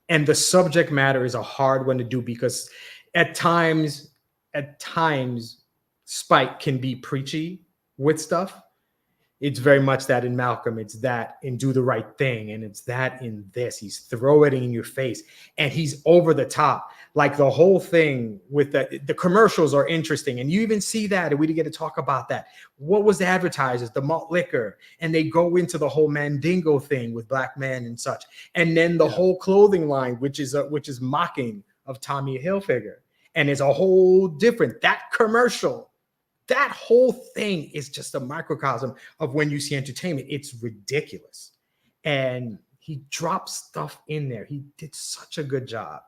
C: And the subject matter is a hard one to do because at times, at times, Spike can be preachy with stuff. It's very much that in Malcolm, it's that in Do the Right Thing, and it's that in this. He's throw it in your face, and he's over the top. Like the whole thing with the commercials are interesting, and you even see that, and we didn't get to talk about that. What was the advertisers? The malt liquor, and they go into the whole Mandingo thing with black men and such, and then the
B: Yeah.
C: whole clothing line, which is mocking of Tommy Hilfiger, and it's a whole different that commercial, that whole thing is just a microcosm of when you see entertainment. It's ridiculous. And he dropped stuff in there. He did such a good job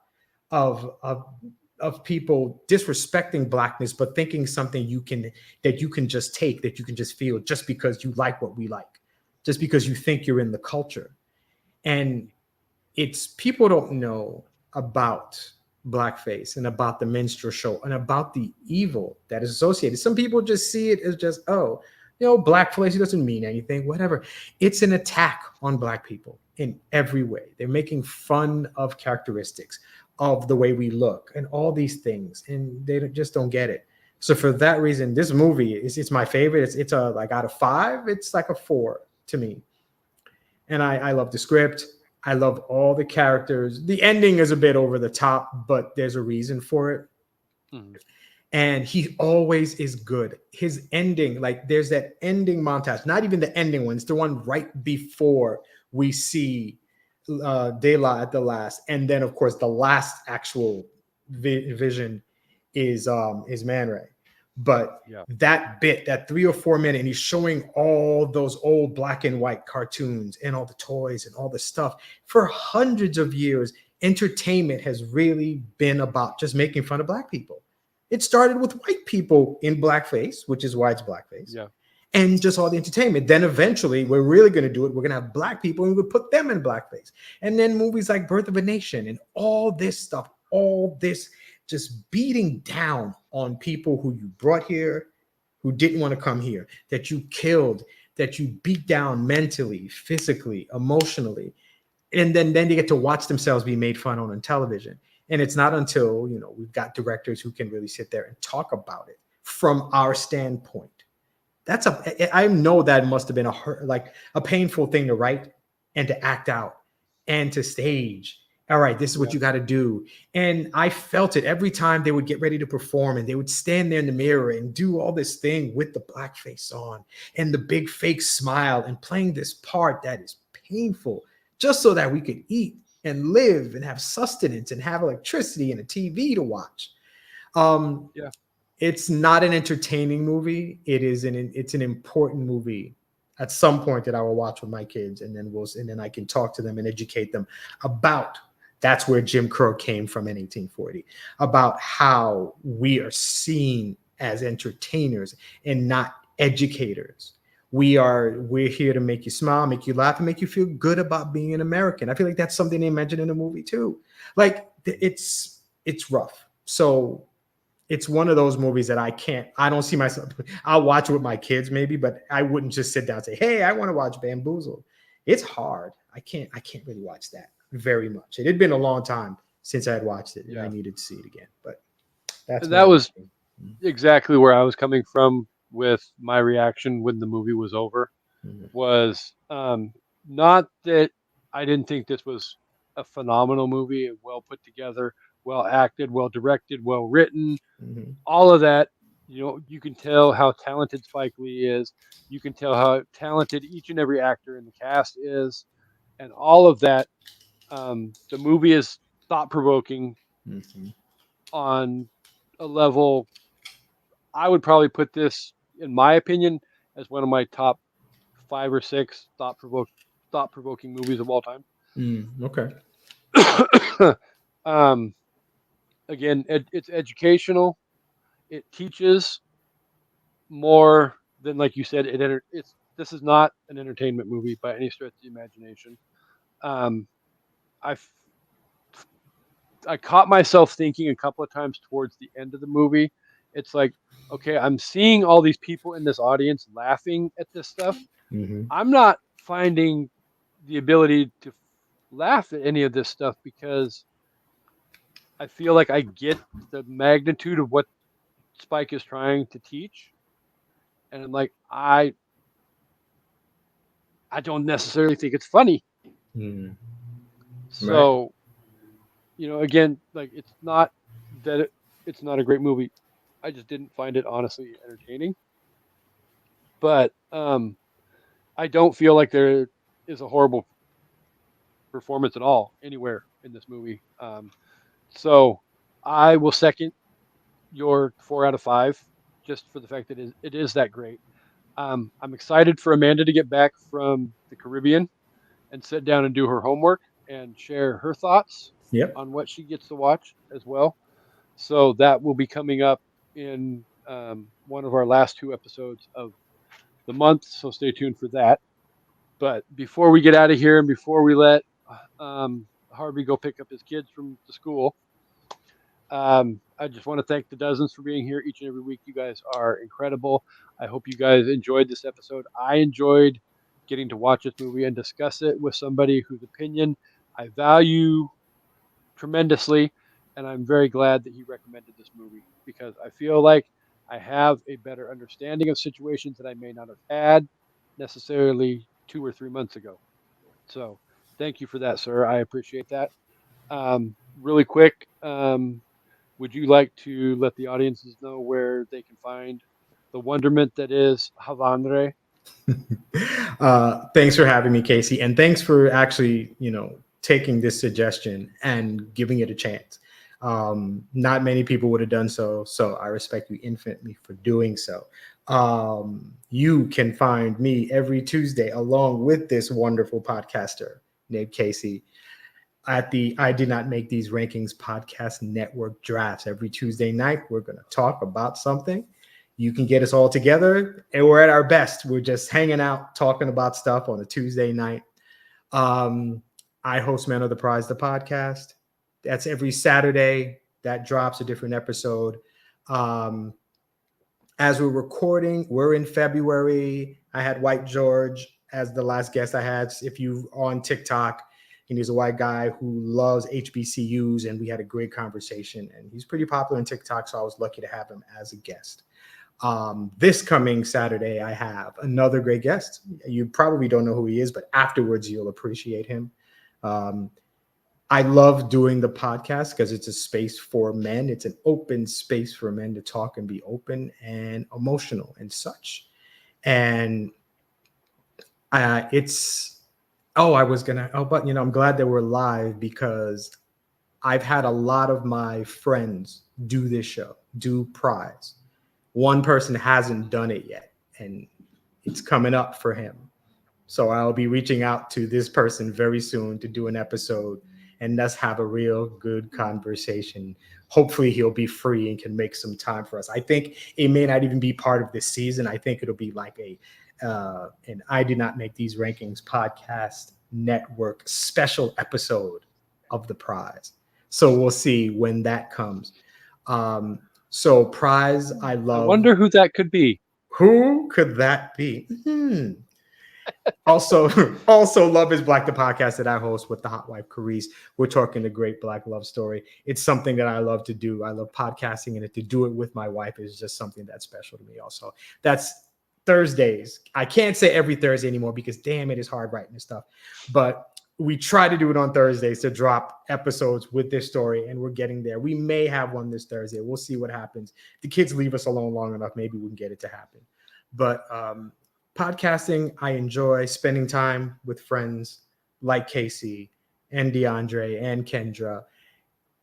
C: of people disrespecting blackness, but thinking something that you can just take, that you can just feel just because you like what we like, just because you think you're in the culture. And it's people don't know about blackface and about the minstrel show and about the evil that is associated. Some people just see it as just, oh, blackface doesn't mean anything, whatever. It's an attack on black people in every way. They're making fun of characteristics of the way we look and all these things, and they just don't get it. So for that reason, this movie it's my favorite. It's a like out of 5, it's like a 4 to me. And I love the script. I love all the characters. The ending is a bit over the top, but there's a reason for it.
B: Mhm.
C: And he always is good. His ending, like there's that ending montage, not even the ending one, it's the one right before we see De La at the last. And then, of course, the last actual vision is Man Ray. But
B: Yeah.
C: that bit, that 3 or 4 minute, and he's showing all those old black and white cartoons and all the toys and all the stuff. For hundreds of years, entertainment has really been about just making fun of black people. It started with white people in blackface, which is why it's blackface,
B: Yeah.
C: and just all the entertainment. Then eventually, we're really going to do it. We're going to have black people and we put them in blackface. And then movies like Birth of a Nation and all this stuff, all this just beating down on people who you brought here, who didn't want to come here, that you killed, that you beat down mentally, physically, emotionally. And then they get to watch themselves be made fun on television. And it's not until, we've got directors who can really sit there and talk about it from our standpoint. I know that must have been a painful thing to write and to act out and to stage. All right, this is what
B: Yeah.
C: you got to do. And I felt it every time they would get ready to perform and they would stand there in the mirror and do all this thing with the blackface on and the big fake smile and playing this part that is painful just so that we could eat and live and have sustenance and have electricity and a TV to watch.
B: Yeah.
C: It's not an entertaining movie. It's an important movie at some point that I will watch with my kids, and then I can talk to them and educate them about that's where Jim Crow came from in 1840, about how we are seen as entertainers and not educators. We're here to make you smile, make you laugh, and make you feel good about being an American. I feel like that's something they mentioned in the movie too. Like it's rough. So it's one of those movies that I don't see myself. I'll watch it with my kids maybe, but I wouldn't just sit down and say, hey, I want to watch Bamboozled. It's hard. I can't really watch that very much. It had been a long time since I had watched it, and I needed to see it again. But that's
B: And that was
C: opinion.
B: exactly where I was coming from with my reaction when the movie was over.
C: Mhm.
B: Was not that I didn't think this was a phenomenal movie, well put together, well acted, well directed, well written,
C: Mhm.
B: all of that. You can tell how talented Spike Lee is. You can tell how talented each and every actor in the cast is, and all of that. The movie is thought provoking
C: Mhm.
B: on a level. I would probably put this, in my opinion, as one of my top 5 or 6 thought provoking movies of all time.
C: Okay.
B: um, Again, it's educational. It teaches more than, like you said, it's this is not an entertainment movie by any stretch of the imagination. Um, I I caught myself thinking a couple of times towards the end of the movie. It's like, okay, I'm seeing all these people in this audience laughing at this stuff.
C: Mhm.
B: I'm not finding the ability to laugh at any of this stuff because I feel like I get the magnitude of what Spike is trying to teach, and I'm like, I don't necessarily think it's funny.
C: Mhm. Right.
B: So, again, like it's not that it's not a great movie. I just didn't find it honestly entertaining. But I don't feel like there is a horrible performance at all anywhere in this movie. So I will second your 4 out of 5, just for the fact that it is that great. I'm excited for Amanda to get back from the Caribbean and sit down and do her homework and share her thoughts
C: Yep.
B: on what she gets to watch as well. So that will be coming up in one of our last 2 episodes of the month. So stay tuned for that. But before we get out of here and before we let Harvey go pick up his kids from the school, I just want to thank the dozens for being here each and every week. You guys are incredible. I hope you guys enjoyed this episode. I enjoyed getting to watch this movie and discuss it with somebody whose opinion I value tremendously. And I'm very glad that he recommended this movie because I feel like I have a better understanding of situations that I may not have had necessarily 2 or 3 months ago. So thank you for that, sir. I appreciate that. Really quick, would you like to let the audiences know where they can find the wonderment that is Havandre?
C: Thanks for having me, Kasey, and thanks for actually, taking this suggestion and giving it a chance. Not many people would have done so, so I respect you infinitely for doing so. You can find me every Tuesday along with this wonderful podcaster named Kasey at the I Did Not Make These Rankings podcast network drafts. Every Tuesday night, we're going to talk about something. You can get us all together, and we're at our best. We're just hanging out, talking about stuff on a Tuesday night. I host Men Are the P.R.I.Z.E, the podcast. That's every Saturday. That drops a different episode. Um, as we're recording, we're in February. I had White George as the last guest I had. If you on TikTok, and he's a white guy who loves HBCUs, and we had a great conversation. And he's pretty popular on TikTok, so I was lucky to have him as a guest. This coming Saturday, I have another great guest. You probably don't know who he is, but afterwards you'll appreciate him. I love doing the podcast because it's a space for men. It's an open space for men to talk and be open and emotional and such. And it's, oh, I was going to, oh, but I'm glad that we're live because I've had a lot of my friends do this show, do Prize. One person hasn't done it yet, and it's coming up for him. So I'll be reaching out to this person very soon to do an episode, and let's have a real good conversation. Hopefully he'll be free and can make some time for us. I think it may not even be part of this season. I think it'll be like an I Did Not Make These Rankings podcast network special episode of the Prize. So we'll see when that comes. So Prize, I love.
B: I wonder who that could be.
C: Who could that be? Also, Love is Black, the podcast that I host with the hot wife Carice. We're talking a great Black love story. It's something that I love to do. I love podcasting, and to do it with my wife is just something that's special to me. Also, that's Thursdays. I can't say every Thursday anymore because damn, it is hard writing this stuff. But we try to do it on Thursdays to drop episodes with this story, and we're getting there. We may have one this Thursday. We'll see what happens. The kids leave us alone long enough, maybe we can get it to happen. But podcasting, I enjoy spending time with friends like Kasey and DeAndre and Kendra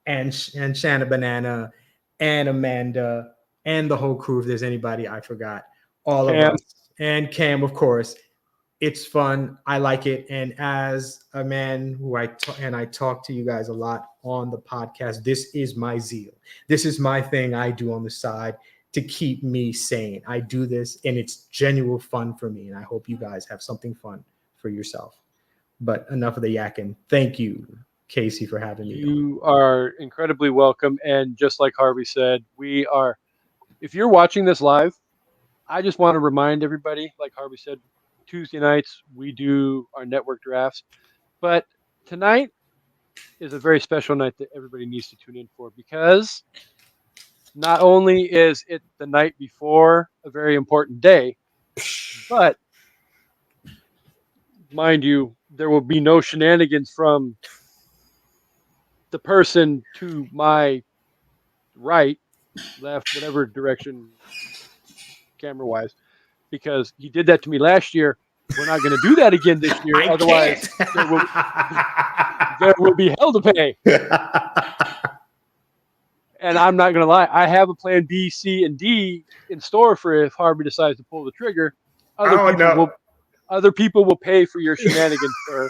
C: and Shanna Banana and Amanda and the whole crew. If there's anybody I forgot, all
B: Cam.
C: of us, and Cam, of course. It's fun. I like it. And as a man who I talk to you guys a lot on the podcast, this is my zeal. This is my thing I do on the side to keep me sane. I do this, and it's genuine fun for me. And I hope you guys have something fun for yourself. But enough of the yakking. Thank you, Kasey, for having me.
B: You are incredibly welcome. And just like Harvey said, if you're watching this live, I just want to remind everybody, like Harvey said, Tuesday nights we do our network drafts, but tonight is a very special night that everybody needs to tune in for, because not only is it the night before a very important day, but mind you, there will be no shenanigans from the person to my right, left, whatever direction camera wise, because he did that to me last year. We're not going to do that again this year. Otherwise, there will be hell to pay. And I'm not going to lie. I have a plan B, C, and D in store for if Harvey decides to pull the trigger. Other people will pay for your shenanigans, sir.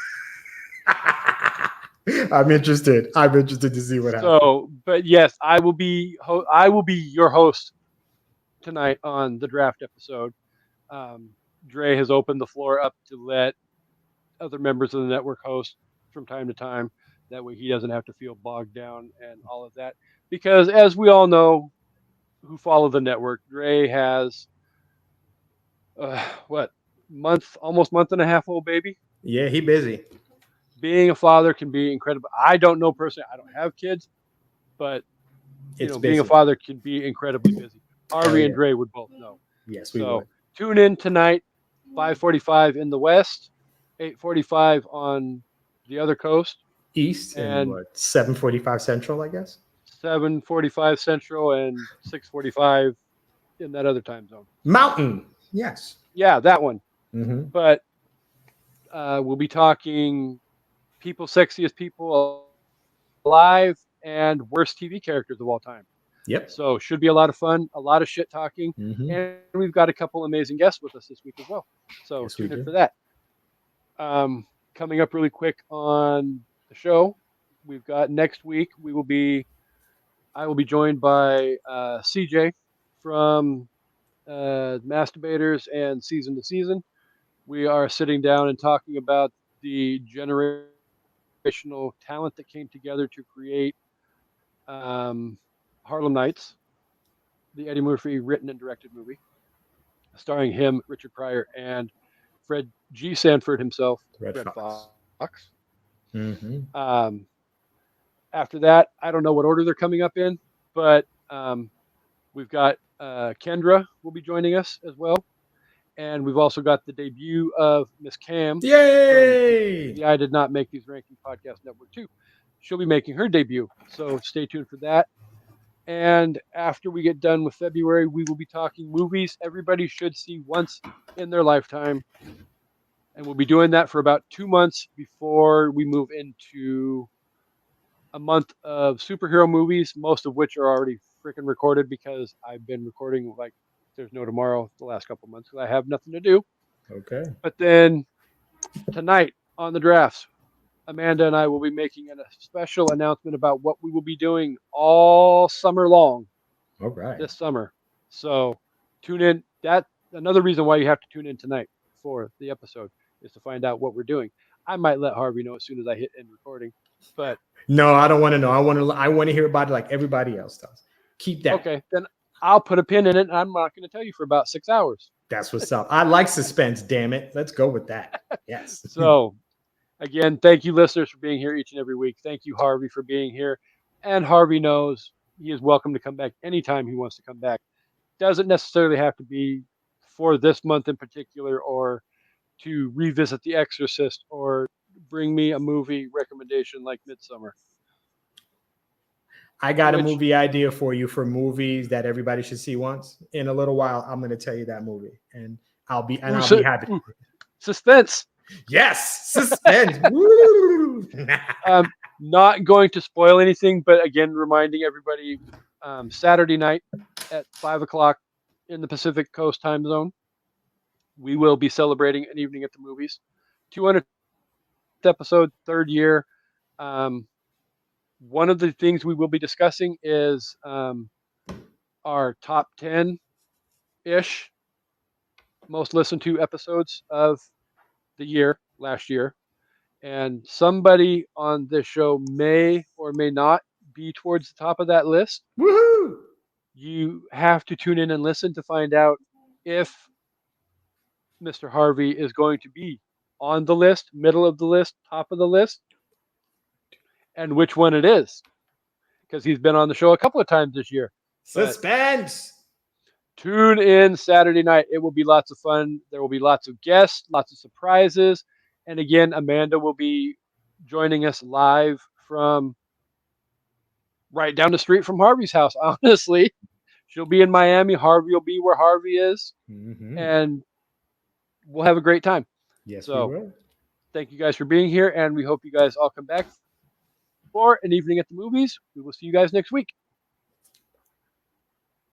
C: I'm interested to see what happens.
B: So, but yes, I will be your host tonight on the draft episode. Dre has opened the floor up to let other members of the network host from time to time. That way he doesn't have to feel bogged down and all of that. Because as we all know who follow the network, Dre has almost month and a half old baby.
C: Yeah, he busy.
B: Being a father can be incredible. I don't know personally. I don't have kids, but being a father can be incredibly busy. Harvey and Dre would both know.
C: Yes, we would.
B: Tune in tonight, 5:45 in the West, 8:45 on the other coast.
C: East, and 7:45 Central, I guess.
B: 7:45 Central and 6:45 in that other time zone.
C: Mountain, yes.
B: Yeah, that one.
C: Mm-hmm.
B: But we'll be talking people sexiest people alive and worst TV characters of all time.
C: Yep.
B: So should be a lot of fun, a lot of shit talking, and we've got a couple amazing guests with us this week as well. So tune in for that. Coming up really quick on the show, we've got next week. I will be joined by CJ from Masturbators and Season to Season. We are sitting down and talking about the generational talent that came together to create Harlem Nights, the Eddie Murphy written and directed movie, starring him, Richard Pryor, and Fred G. Sanford himself, Fred Fox.
C: Mm-hmm.
B: After that, I don't know what order they're coming up in, but we've got Kendra will be joining us as well. And we've also got the debut of Miss Cam.
C: Yay!
B: The I Did Not Make These Rankings podcast network too. She'll be making her debut, so stay tuned for that. And after we get done with February, we will be talking movies everybody should see once in their lifetime. And we'll be doing that for about 2 months before we move into a month of superhero movies, most of which are already freaking recorded because I've been recording like there's no tomorrow the last couple months because I have nothing to do.
C: Okay.
B: But then tonight on the drafts, Amanda and I will be making a special announcement about what we will be doing all summer long
C: All right.
B: this summer. So tune in. That another reason why you have to tune in tonight for the episode is to find out what we're doing. I might let Harvey know as soon as I hit end recording, but
C: No, I don't want to know. I want to hear about it like everybody else does. Keep that.
B: okay, then I'll put a pin in it. And I'm not going to tell you for about 6 hours.
C: That's what's up. I like suspense, damn it. Let's go with that. Yes.
B: So again, thank you, listeners, for being here each and every week. Thank you, Harvey, for being here. And Harvey knows he is welcome to come back anytime he wants to come back. Doesn't necessarily have to be for this month in particular or to revisit The Exorcist or bring me a movie recommendation like Midsummer.
C: I got a
B: Which-
C: movie idea for you for movies that everybody should see once. In a little while, I'm going to tell you that movie, and I'll be happy.
B: Suspense.
C: Yes, suspense. Woo!
B: Not going to spoil anything, but again, reminding everybody, Saturday night at 5:00 in the Pacific Coast time zone, we will be celebrating an evening at the movies. 200th episode, third year. One of the things we will be discussing is our top 10-ish most listened to episodes of the year last year. And somebody on this show may or may not be towards the top of that list.
C: Woohoo!
B: You have to tune in and listen to find out if Mr. Harvey is going to be on the list, middle of the list, top of the list, and which one it is. Because he's been on the show a couple of times this year.
C: Suspense.
B: Tune in Saturday night. It will be lots of fun. There will be lots of guests, lots of surprises. And again, Amanda will be joining us live from right down the street from Harvey's house. Honestly, she'll be in Miami. Harvey will be where Harvey is.
C: Mm-hmm.
B: And we'll have a great time.
C: Yes,
B: So,
C: we will.
B: thank you guys for being here. And we hope you guys all come back for an evening at the movies. We will see you guys next week.